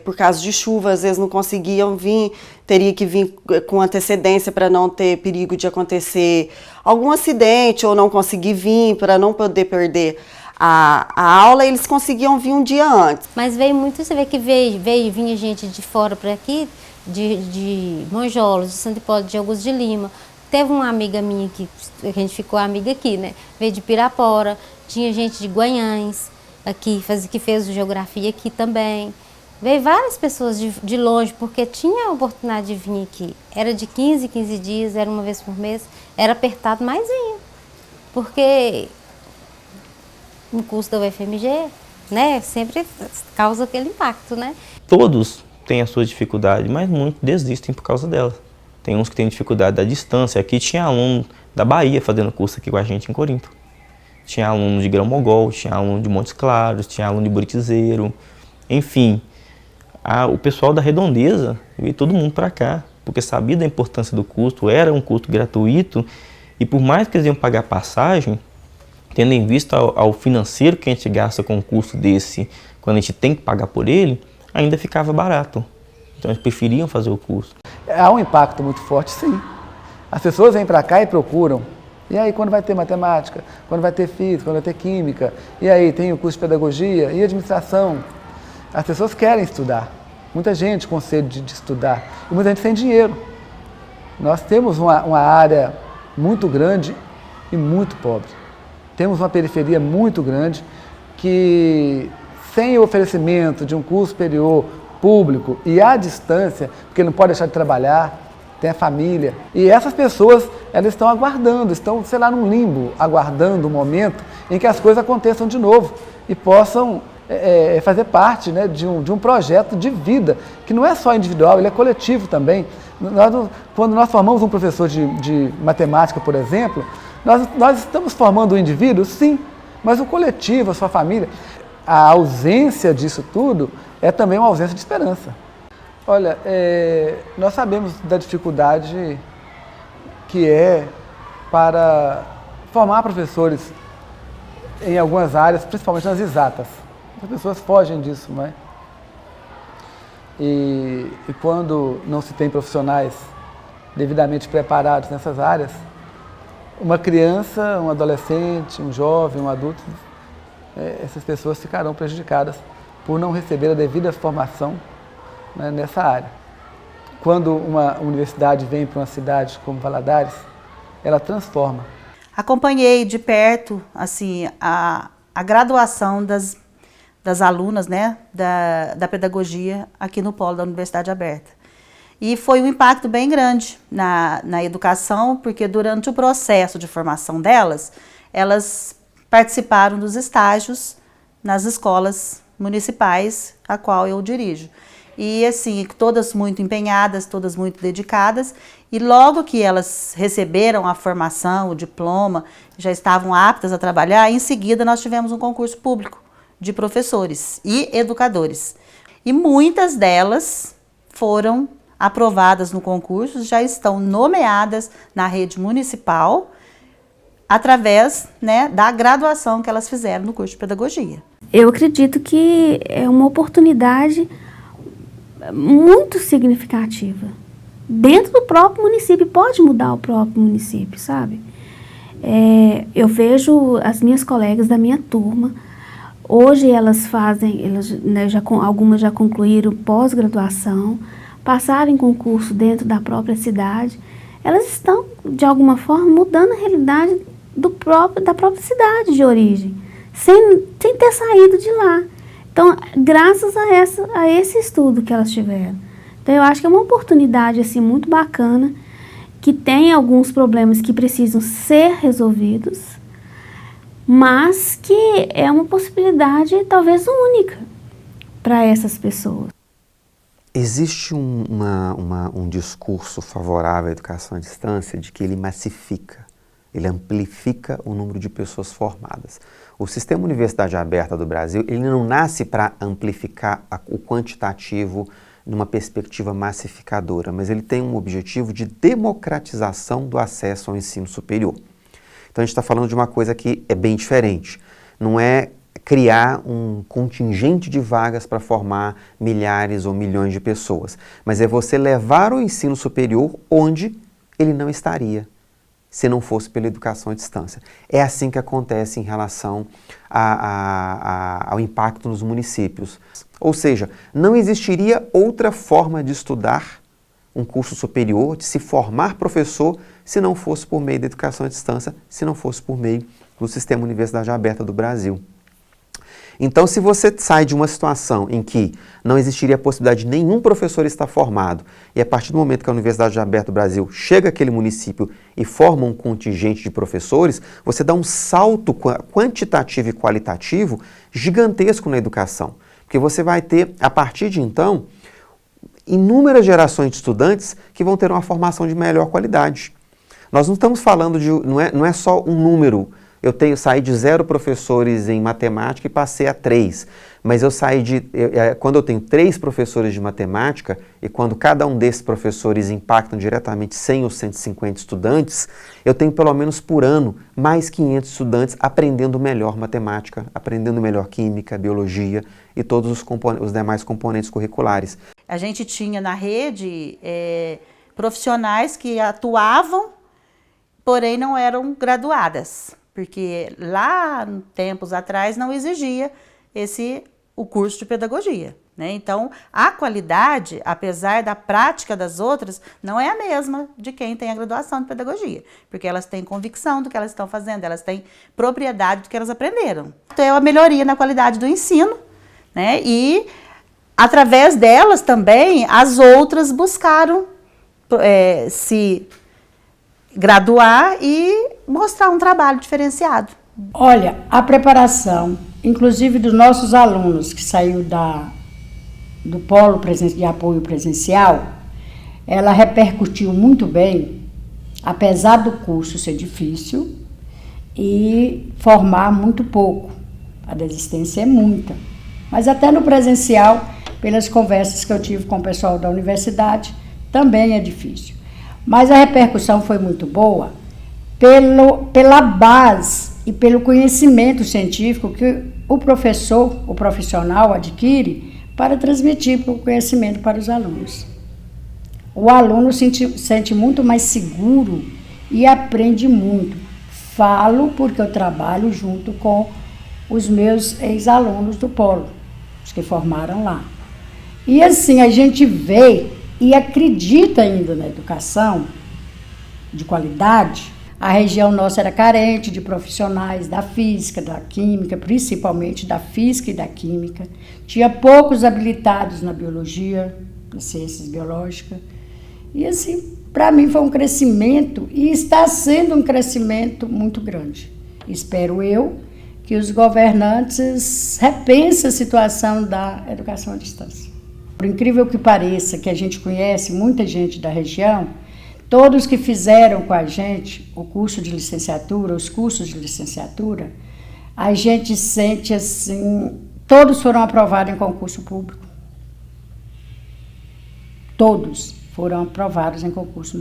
por causa de chuva, às vezes não conseguiam vir, teria que vir com antecedência para não ter perigo de acontecer algum acidente ou não conseguir vir, para não poder perder a aula, eles conseguiam vir um dia antes. Mas veio muito, você vê que vinha gente de fora para aqui, de Monjolos, de Santo Hipólito, de Augusto de Lima. Teve uma amiga minha que a gente ficou amiga aqui, né? Veio de Pirapora, tinha gente de Guanhães aqui, que fez geografia aqui também. Veio várias pessoas de longe, porque tinha a oportunidade de vir aqui. Era de 15 dias, era uma vez por mês, era apertado, mas vinha. Porque no curso da UFMG, né, sempre causa aquele impacto, né? Todos têm a sua dificuldade, mas muitos desistem por causa dela. Tem uns que têm dificuldade da distância. Aqui tinha aluno da Bahia fazendo curso aqui com a gente em Corinto. Tinha aluno de Grão-Mogol, tinha aluno de Montes Claros, tinha aluno de Buritizeiro. Enfim, o pessoal da Redondeza veio todo mundo para cá, porque sabia da importância do custo, era um custo gratuito, e por mais que eles iam pagar passagem, tendo em vista ao financeiro que a gente gasta com um custo desse, quando a gente tem que pagar por ele, ainda ficava barato. Então eles preferiam fazer o curso. Há um impacto muito forte, sim. As pessoas vêm para cá e procuram. E aí, quando vai ter matemática? Quando vai ter física? Quando vai ter química? E aí, tem o curso de pedagogia e administração? As pessoas querem estudar. Muita gente com sede de estudar. E muita gente sem dinheiro. Nós temos uma área muito grande e muito pobre. Temos uma periferia muito grande que, sem o oferecimento de um curso superior público e à distância, porque ele não pode deixar de trabalhar, tem a família. E essas pessoas, elas estão aguardando, estão, sei lá, num limbo, aguardando o momento em que as coisas aconteçam de novo e possam fazer parte, né, de um projeto de vida, que não é só individual, ele é coletivo também. Quando nós formamos um professor de matemática, por exemplo, nós estamos formando o indivíduo, sim, mas o coletivo, a sua família. A ausência disso tudo é também uma ausência de esperança. Olha, nós sabemos da dificuldade que é para formar professores em algumas áreas, principalmente nas exatas. As pessoas fogem disso, não é? E quando não se tem profissionais devidamente preparados nessas áreas, uma criança, um adolescente, um jovem, um adulto, essas pessoas ficarão prejudicadas por não receber a devida formação, né, nessa área. Quando uma universidade vem para uma cidade como Valadares, ela transforma. Acompanhei de perto assim, a graduação das alunas, né, da pedagogia aqui no polo da Universidade Aberta. E foi um impacto bem grande na educação, porque durante o processo de formação delas, elas participaram dos estágios nas escolas municipais, a qual eu dirijo. E assim, todas muito empenhadas, todas muito dedicadas, e logo que elas receberam a formação, o diploma, já estavam aptas a trabalhar, em seguida nós tivemos um concurso público de professores e educadores. E muitas delas foram aprovadas no concurso, já estão nomeadas na rede municipal, através, né, da graduação que elas fizeram no curso de pedagogia. Eu acredito que é uma oportunidade muito significativa, dentro do próprio município, pode mudar o próprio município, sabe? Eu vejo as minhas colegas da minha turma, hoje elas fazem, algumas já concluíram pós-graduação, passaram em concurso dentro da própria cidade, elas estão, de alguma forma, mudando a realidade da própria cidade de origem, sem ter saído de lá. Então, graças a esse estudo que elas tiveram. Então, eu acho que é uma oportunidade assim, muito bacana, que tem alguns problemas que precisam ser resolvidos, mas que é uma possibilidade talvez única para essas pessoas. Existe um discurso favorável à educação à distância de que ele massifica, ele amplifica o número de pessoas formadas. O Sistema Universidade Aberta do Brasil, ele não nasce para amplificar o quantitativo numa perspectiva massificadora, mas ele tem um objetivo de democratização do acesso ao ensino superior. Então a gente está falando de uma coisa que é bem diferente. Não é criar um contingente de vagas para formar milhares ou milhões de pessoas, mas é você levar o ensino superior onde ele não estaria, se não fosse pela educação à distância. É assim que acontece em relação ao impacto nos municípios. Ou seja, não existiria outra forma de estudar um curso superior, de se formar professor, se não fosse por meio da educação à distância, se não fosse por meio do Sistema Universidade Aberta do Brasil. Então, se você sai de uma situação em que não existiria a possibilidade de nenhum professor estar formado, e a partir do momento que a Universidade Aberta do Brasil chega àquele município e forma um contingente de professores, você dá um salto quantitativo e qualitativo gigantesco na educação. Porque você vai ter, a partir de então, inúmeras gerações de estudantes que vão ter uma formação de melhor qualidade. Nós não estamos falando de, não é só um número. Eu saí de 0 professores em matemática e passei a 3. Mas quando eu tenho 3 professores de matemática e quando cada um desses professores impactam diretamente 100 ou 150 estudantes, eu tenho pelo menos por ano mais 500 estudantes aprendendo melhor matemática, aprendendo melhor química, biologia e todos os demais componentes curriculares. A gente tinha na rede profissionais que atuavam, porém não eram graduadas. Porque lá, tempos atrás, não exigia o curso de pedagogia, né? Então, a qualidade, apesar da prática das outras, não é a mesma de quem tem a graduação de pedagogia, porque elas têm convicção do que elas estão fazendo, elas têm propriedade do que elas aprenderam. Então, é uma melhoria na qualidade do ensino, né? E, através delas também, as outras buscaram se graduar e mostrar um trabalho diferenciado. Olha, a preparação, inclusive dos nossos alunos que saiu do polo de apoio presencial, ela repercutiu muito bem, apesar do curso ser difícil e formar muito pouco. A desistência é muita. Mas até no presencial, pelas conversas que eu tive com o pessoal da universidade, também é difícil. Mas a repercussão foi muito boa pela base e pelo conhecimento científico que o profissional adquire para transmitir o conhecimento para os alunos. O aluno se sente muito mais seguro e aprende muito. Falo porque eu trabalho junto com os meus ex-alunos do polo, os que formaram lá. E assim, a gente vê e acredita ainda na educação de qualidade. A região nossa era carente de profissionais da física, da química, principalmente da física e da química. Tinha poucos habilitados na biologia, nas ciências biológicas. E assim, para mim foi um crescimento e está sendo um crescimento muito grande. Espero eu que os governantes repensem a situação da educação à distância. Por incrível que pareça, que a gente conhece muita gente da região, todos que fizeram com a gente o curso de licenciatura, os cursos de licenciatura, a gente sente assim, todos foram aprovados em concurso público. Todos foram aprovados em concurso,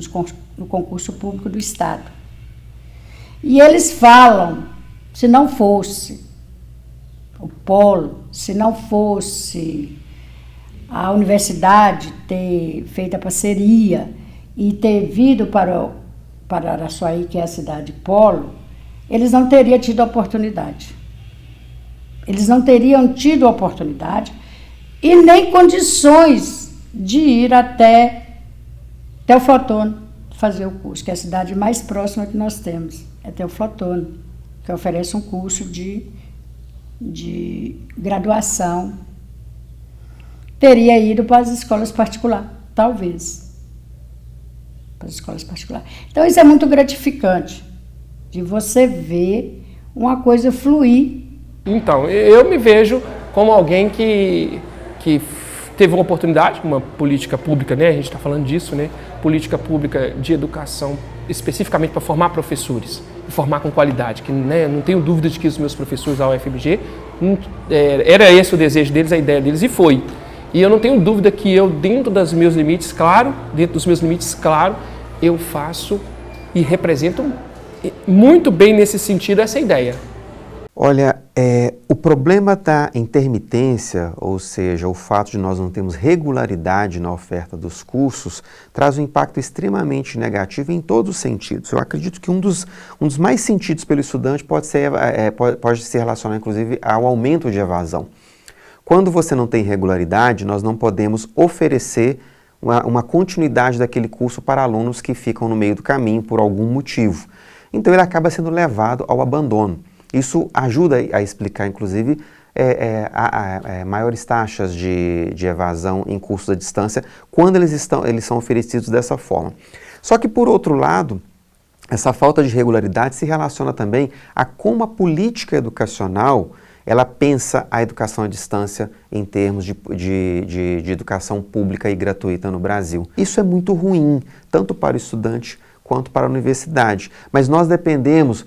no concurso público do Estado. E eles falam, se não fosse o polo, se não fosse a universidade ter feito a parceria e ter vindo para Araçuaí, que é a cidade polo, eles não teriam tido oportunidade. Eles não teriam tido oportunidade e nem condições de ir até Teoflotone fazer o curso, que é a cidade mais próxima que nós temos, é Teoflotone, que oferece um curso de graduação. Teria ido para as escolas particulares, talvez. Para as escolas particulares. Então, isso é muito gratificante, de você ver uma coisa fluir. Então, eu me vejo como alguém que teve uma oportunidade, uma política pública, né? A gente está falando disso, né? Política pública de educação, especificamente para formar professores, e formar com qualidade, que, né, não tenho dúvida de que os meus professores da UFMG, era esse o desejo deles, a ideia deles, e foi. E eu não tenho dúvida que eu, dentro dos meus limites, claro, eu faço e represento muito bem nesse sentido essa ideia. Olha, o problema da intermitência, ou seja, o fato de nós não termos regularidade na oferta dos cursos, traz um impacto extremamente negativo em todos os sentidos. Eu acredito que um dos mais sentidos pelo estudante pode se relacionar, inclusive, ao aumento de evasão. Quando você não tem regularidade, nós não podemos oferecer uma continuidade daquele curso para alunos que ficam no meio do caminho por algum motivo. Então ele acaba sendo levado ao abandono. Isso ajuda a explicar, inclusive, maiores taxas de evasão em cursos à distância quando eles são oferecidos dessa forma. Só que, por outro lado, essa falta de regularidade se relaciona também a como a política educacional ela pensa a educação à distância em termos de educação pública e gratuita no Brasil. Isso é muito ruim, tanto para o estudante quanto para a universidade. Mas nós dependemos,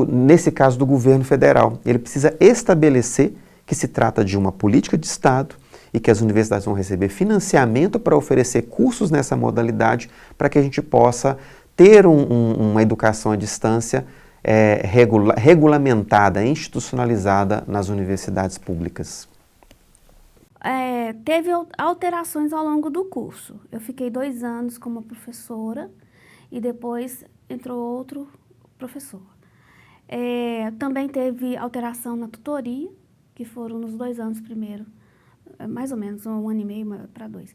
nesse caso, do governo federal. Ele precisa estabelecer que se trata de uma política de Estado e que as universidades vão receber financiamento para oferecer cursos nessa modalidade para que a gente possa ter uma educação à distância regulamentada, institucionalizada nas universidades públicas. Teve alterações ao longo do curso. Eu fiquei 2 anos como professora e depois entrou outro professor. Também teve alteração na tutoria, que foram nos 2 anos primeiro, mais ou menos 1 ano e meio para 2.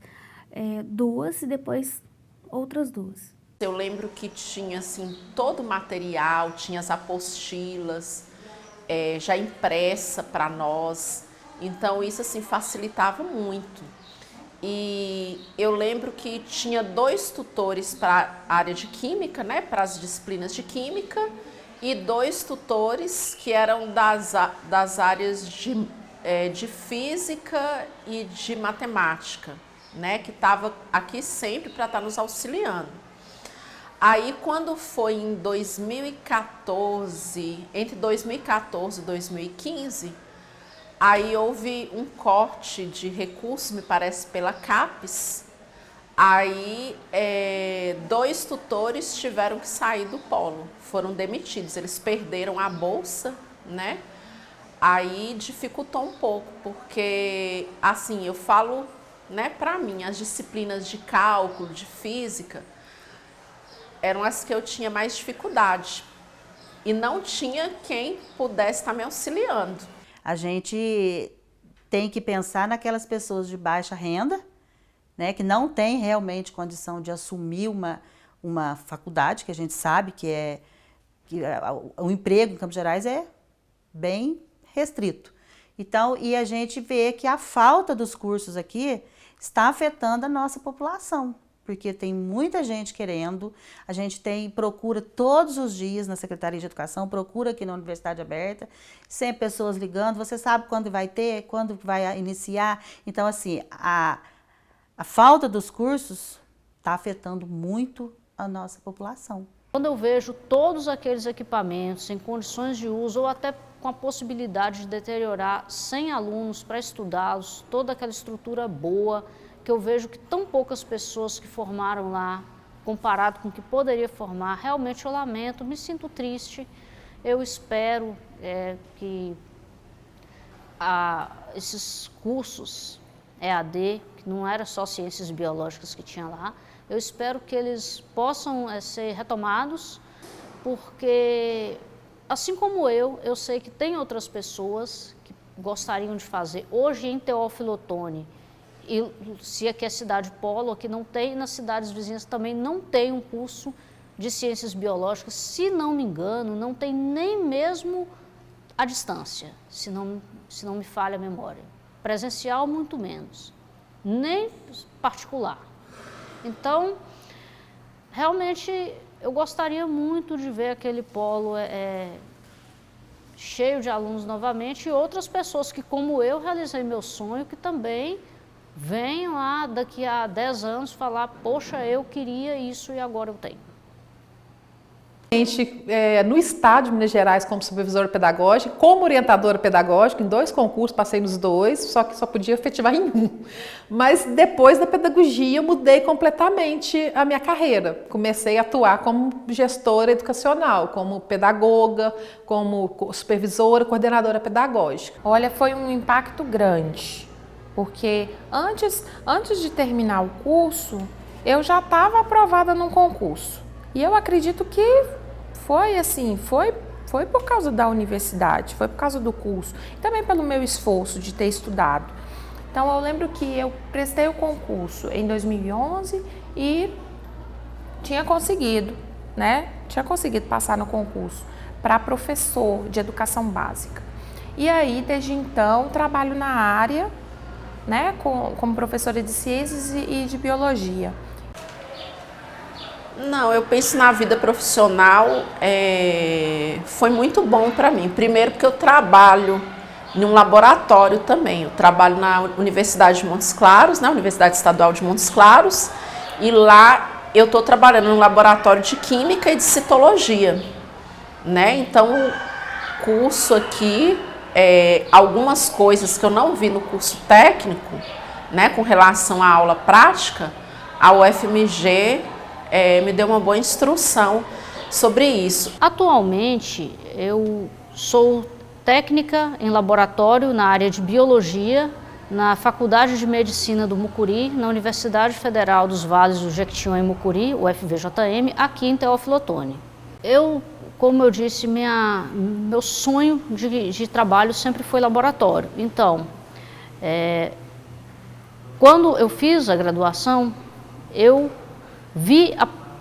2 e depois outras 2. Eu lembro que tinha assim, todo o material, tinha as apostilas já impressa para nós, então isso assim, facilitava muito. E eu lembro que tinha 2 tutores para a área de química, né, para as disciplinas de química, e 2 tutores que eram das áreas de física e de matemática, né, que estava aqui sempre para estar nos auxiliando. Aí, quando foi em 2014, entre 2014 e 2015, aí houve um corte de recursos, me parece, pela CAPES. Aí, 2 tutores tiveram que sair do polo, foram demitidos. Eles perderam a bolsa, né? Aí dificultou um pouco, porque, assim, eu falo, né, para mim, as disciplinas de cálculo, de física, eram as que eu tinha mais dificuldade. E não tinha quem pudesse estar me auxiliando. A gente tem que pensar naquelas pessoas de baixa renda, né, que não tem realmente condição de assumir uma faculdade, que a gente sabe que o emprego em Campos Gerais é bem restrito. Então, e a gente vê que a falta dos cursos aqui está afetando a nossa população, porque tem muita gente querendo, a gente procura todos os dias na Secretaria de Educação, procura aqui na Universidade Aberta, sempre pessoas ligando, você sabe quando vai ter, quando vai iniciar. Então, assim, a falta dos cursos está afetando muito a nossa população. Quando eu vejo todos aqueles equipamentos em condições de uso ou até com a possibilidade de deteriorar 100 alunos para estudá-los, toda aquela estrutura boa, que eu vejo que tão poucas pessoas que formaram lá, comparado com o que poderia formar, realmente eu lamento, me sinto triste. Eu espero que esses cursos EAD, que não era só ciências biológicas que tinha lá. Eu espero que eles possam ser retomados, porque, assim como eu sei que tem outras pessoas que gostariam de fazer. Hoje, em Teófilo Otoni, e se aqui é cidade polo, aqui não tem, nas cidades vizinhas também não tem um curso de ciências biológicas, se não me engano, não tem nem mesmo à distância, se não me falha a memória. Presencial, muito menos, nem particular. Então, realmente, eu gostaria muito de ver aquele polo cheio de alunos novamente e outras pessoas que, como eu, realizei meu sonho, que também venham lá daqui a 10 anos falar, poxa, eu queria isso e agora eu tenho. No estado de Minas Gerais como supervisora pedagógica, como orientadora pedagógica, em 2 concursos, passei nos 2, só que só podia efetivar em 1. Mas depois da pedagogia eu mudei completamente a minha carreira. Comecei a atuar como gestora educacional, como pedagoga, como supervisora, coordenadora pedagógica. Olha, foi um impacto grande, porque antes de terminar o curso, eu já estava aprovada num concurso. E eu acredito que foi assim, foi por causa da universidade, foi por causa do curso, e também pelo meu esforço de ter estudado. Então eu lembro que eu prestei o concurso em 2011 e tinha conseguido passar no concurso para professor de educação básica. E aí, desde então, trabalho na área, né, como professora de ciências e de biologia. Não, eu penso na vida profissional, foi muito bom para mim. Primeiro porque eu trabalho em um laboratório também. Eu trabalho na Universidade de Montes Claros, na Universidade Estadual de Montes Claros, e lá eu estou trabalhando no laboratório de Química e de Citologia, né? Então, o curso aqui, algumas coisas que eu não vi no curso técnico, né, com relação à aula prática, a UFMG me deu uma boa instrução sobre isso. Atualmente, eu sou técnica em laboratório na área de biologia, na Faculdade de Medicina do Mucuri, na Universidade Federal dos Vales do Jequitinhonha e Mucuri, UFVJM, aqui em Teófilo Otoni. Como eu disse, meu sonho de trabalho sempre foi laboratório. Então, quando eu fiz a graduação, eu vi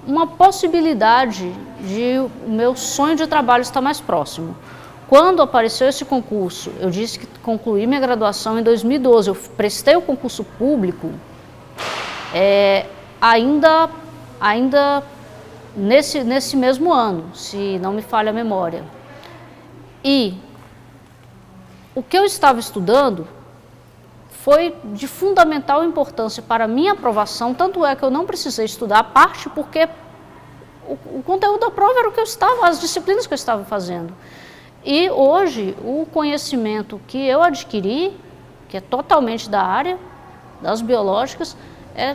uma possibilidade de o meu sonho de trabalho estar mais próximo. Quando apareceu esse concurso, eu disse que concluí minha graduação em 2012, eu prestei o concurso público ainda nesse mesmo ano, se não me falha a memória. E o que eu estava estudando foi de fundamental importância para a minha aprovação, tanto é que eu não precisei estudar a parte, porque o conteúdo da prova era o que eu estava, as disciplinas que eu estava fazendo. E hoje, o conhecimento que eu adquiri, que é totalmente da área, das biológicas, é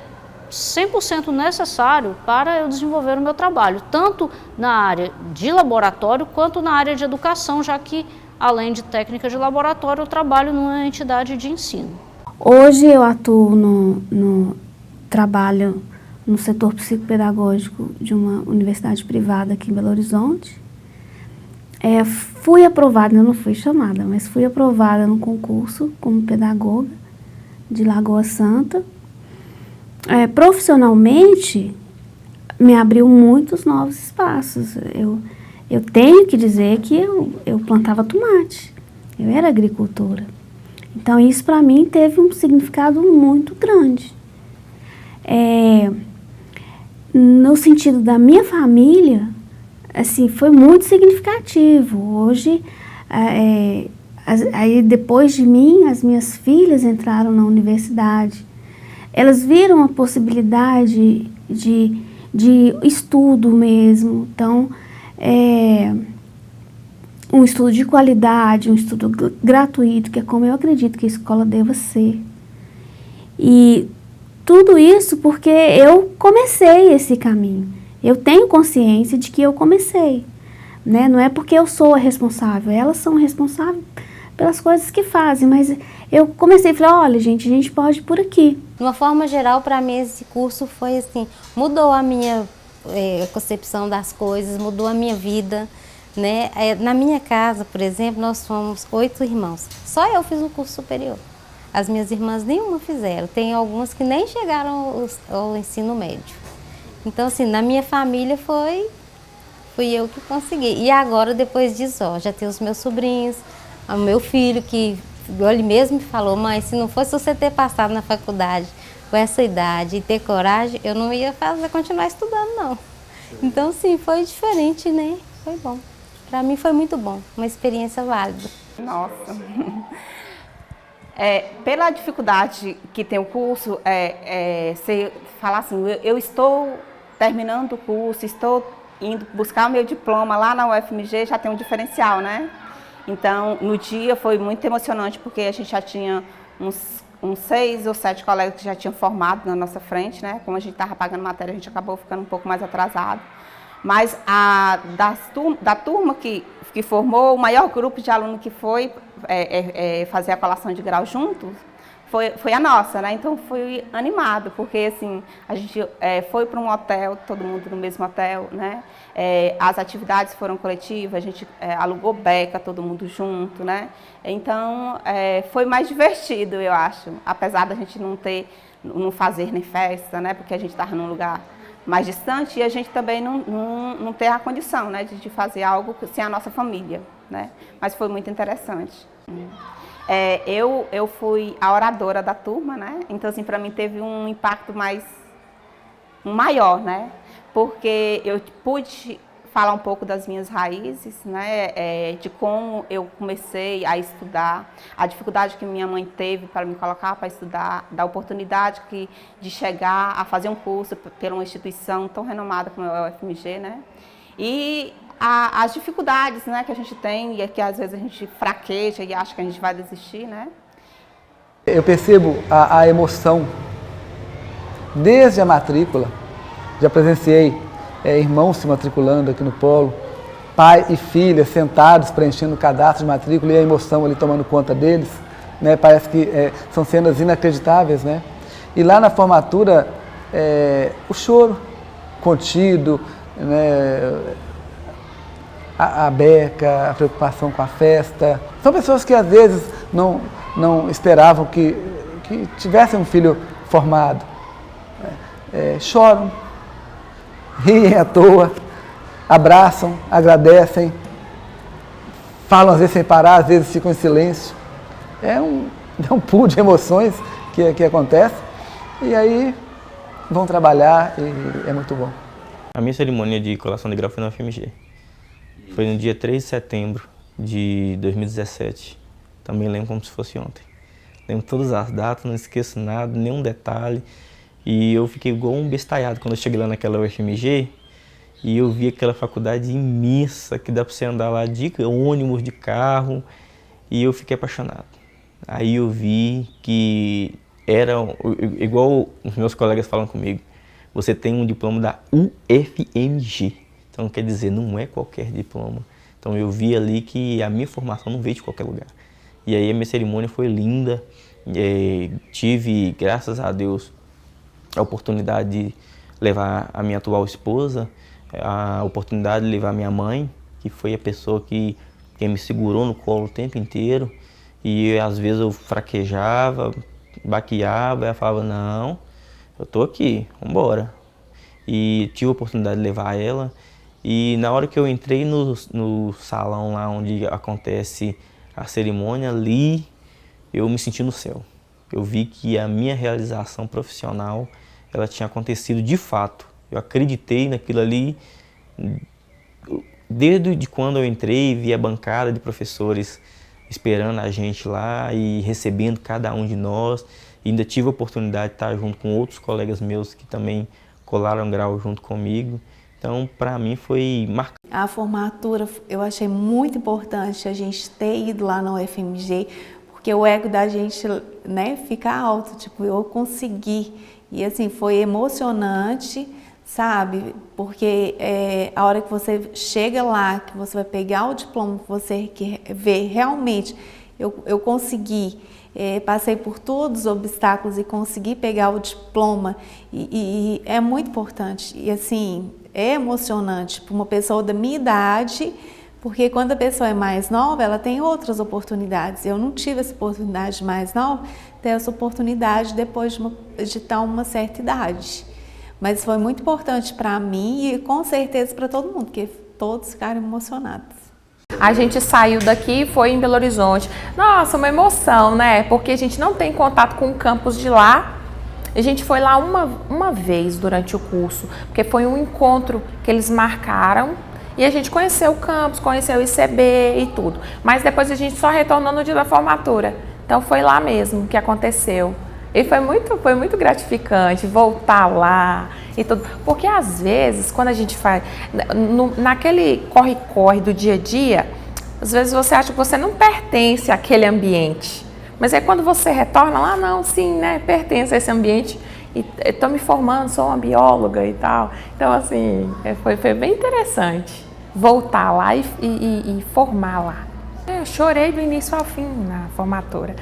100% necessário para eu desenvolver o meu trabalho, tanto na área de laboratório quanto na área de educação, já que, além de técnica de laboratório, eu trabalho numa entidade de ensino. Hoje eu atuo no trabalho no setor psicopedagógico de uma universidade privada aqui em Belo Horizonte. Fui aprovada, eu não fui chamada, mas fui aprovada no concurso como pedagoga de Lagoa Santa. Profissionalmente, me abriu muitos novos espaços. Eu tenho que dizer que eu plantava tomate, eu era agricultora. Então, isso para mim teve um significado muito grande. No sentido da minha família, assim, foi muito significativo. Hoje, aí depois de mim, as minhas filhas entraram na universidade. Elas viram a possibilidade de estudo mesmo. Então, um estudo de qualidade, um estudo gratuito, que é como eu acredito que a escola deva ser. E tudo isso porque eu comecei esse caminho. Eu tenho consciência de que eu comecei, né? Não é porque eu sou a responsável, elas são responsáveis pelas coisas que fazem, mas eu comecei a falar, olha gente, a gente pode ir por aqui. De uma forma geral, para mim esse curso foi assim, mudou a minha concepção das coisas, mudou a minha vida, né? Na minha casa, por exemplo, nós somos 8 irmãos, só eu fiz um curso superior. As minhas irmãs nenhuma fizeram, tem algumas que nem chegaram ao ensino médio. Então assim, na minha família fui eu que consegui. E agora, depois disso, ó, já tenho os meus sobrinhos, o meu filho que ele mesmo me falou, mãe, se não fosse você ter passado na faculdade com essa idade e ter coragem, eu não ia continuar estudando, não. Então, sim, foi diferente, né? Foi bom. Para mim foi muito bom, uma experiência válida. Nossa! Pela dificuldade que tem o curso, você falar assim, eu estou terminando o curso, estou indo buscar o meu diploma lá na UFMG, já tem um diferencial, né? Então, no dia foi muito emocionante, porque a gente já tinha uns 6 ou 7 colegas que já tinham formado na nossa frente, né? Como a gente estava pagando matéria, a gente acabou ficando um pouco mais atrasado. Mas da turma que formou, o maior grupo de alunos que foi fazer a colação de grau juntos, foi a nossa, né? Então foi animado, porque assim, a gente foi para um hotel, todo mundo no mesmo hotel, né? As atividades foram coletivas, a gente alugou beca, todo mundo junto, né? Então foi mais divertido, eu acho, apesar da gente não fazer nem festa, né? Porque a gente estava num lugar mais distante e a gente também não ter a condição, né? De fazer algo sem a nossa família, né? Mas foi muito interessante. Eu fui a oradora da turma, né? Então, assim, para mim teve um impacto maior, né? Porque eu pude falar um pouco das minhas raízes, né? De como eu comecei a estudar, a dificuldade que minha mãe teve para me colocar para estudar, da oportunidade de chegar a fazer um curso pela uma instituição tão renomada como é o UFMG, né? E as dificuldades, né, que a gente tem e que às vezes a gente fraqueja e acha que a gente vai desistir, né? Eu percebo a emoção desde a matrícula. Já presenciei irmãos se matriculando aqui no Polo, pai e filha sentados preenchendo o cadastro de matrícula e a emoção ali tomando conta deles, né? Parece que são cenas inacreditáveis, né? E lá na formatura, o choro contido, né? A beca, a preocupação com a festa. São pessoas que às vezes não esperavam que tivessem um filho formado. Choram, riem à toa, abraçam, agradecem, falam às vezes sem parar, às vezes ficam em silêncio. É um pool de emoções que acontece e aí vão trabalhar e é muito bom. A minha cerimônia de colação de grau foi na UFMG. Foi no dia 3 de setembro de 2017. Também lembro como se fosse ontem. Lembro todas as datas, não esqueço nada, nenhum detalhe. E eu fiquei igual um bestalhado quando eu cheguei lá naquela UFMG e eu vi aquela faculdade imensa que dá para você andar lá de ônibus, de carro, e eu fiquei apaixonado. Aí eu vi que era igual os meus colegas falam comigo, você tem um diploma da UFMG. Então quer dizer, não é qualquer diploma. Então eu vi ali que a minha formação não veio de qualquer lugar. E aí a minha cerimônia foi linda, tive, graças a Deus, a oportunidade de levar a minha atual esposa, a oportunidade de levar a minha mãe, que foi a pessoa que me segurou no colo o tempo inteiro. E às vezes eu fraquejava, baqueava, e ela falava, não, eu tô aqui, vambora. E tive a oportunidade de levar ela. E na hora que eu entrei no salão lá onde acontece a cerimônia, ali eu me senti no céu. Eu vi que a minha realização profissional, ela tinha acontecido de fato. Eu acreditei naquilo ali desde quando eu entrei, vi a bancada de professores esperando a gente lá e recebendo cada um de nós. E ainda tive a oportunidade de estar junto com outros colegas meus que também colaram grau junto comigo. Então, para mim, foi marcante. A formatura eu achei muito importante a gente ter ido lá na UFMG, porque o ego da gente, né, fica alto, tipo, eu consegui. E assim, foi emocionante, sabe? Porque a hora que você chega lá, que você vai pegar o diploma, que você quer ver realmente eu consegui, passei por todos os obstáculos e consegui pegar o diploma e é muito importante. E assim, é emocionante para uma pessoa da minha idade, porque quando a pessoa é mais nova, ela tem outras oportunidades. Eu não tive essa oportunidade mais nova, ter essa oportunidade depois de estar uma certa idade. Mas foi muito importante para mim e com certeza para todo mundo, porque todos ficaram emocionados. A gente saiu daqui e foi em Belo Horizonte. Nossa, uma emoção, né? Porque a gente não tem contato com o campus de lá. A gente foi lá uma vez durante o curso, porque foi um encontro que eles marcaram e a gente conheceu o campus, conheceu o ICB e tudo. Mas depois a gente só retornou no dia da formatura. Então foi lá mesmo que aconteceu. E foi muito gratificante voltar lá e tudo. Porque às vezes, quando a gente faz, naquele corre-corre do dia a dia, às vezes você acha que você não pertence àquele ambiente. Mas aí quando você retorna lá, não, sim, né, pertence a esse ambiente. E estou me formando, sou uma bióloga e tal. Então, assim, foi bem interessante voltar lá e formar lá. Eu chorei do início ao fim na formatura.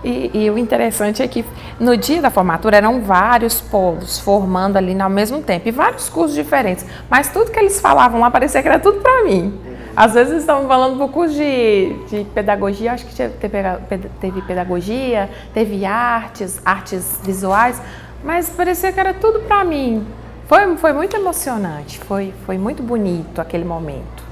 E o interessante é que no dia da formatura eram vários polos formando ali ao mesmo tempo, e vários cursos diferentes, mas tudo que eles falavam lá parecia que era tudo para mim. Às vezes eles estavam falando do curso de pedagogia, acho que teve pedagogia, teve artes visuais, mas parecia que era tudo para mim. Foi muito emocionante, foi muito bonito aquele momento.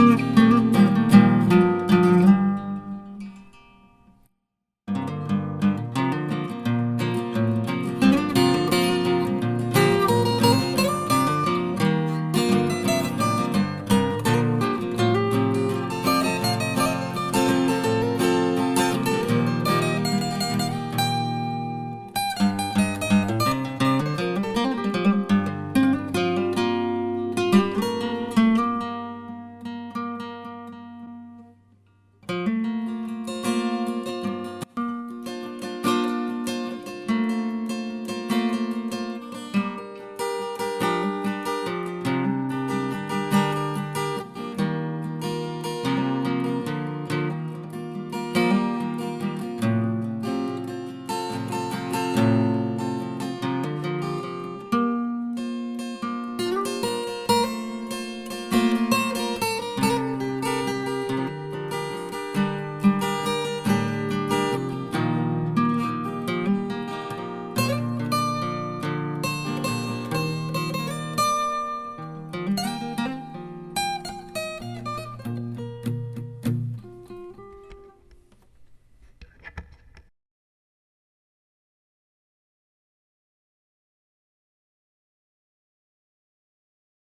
Música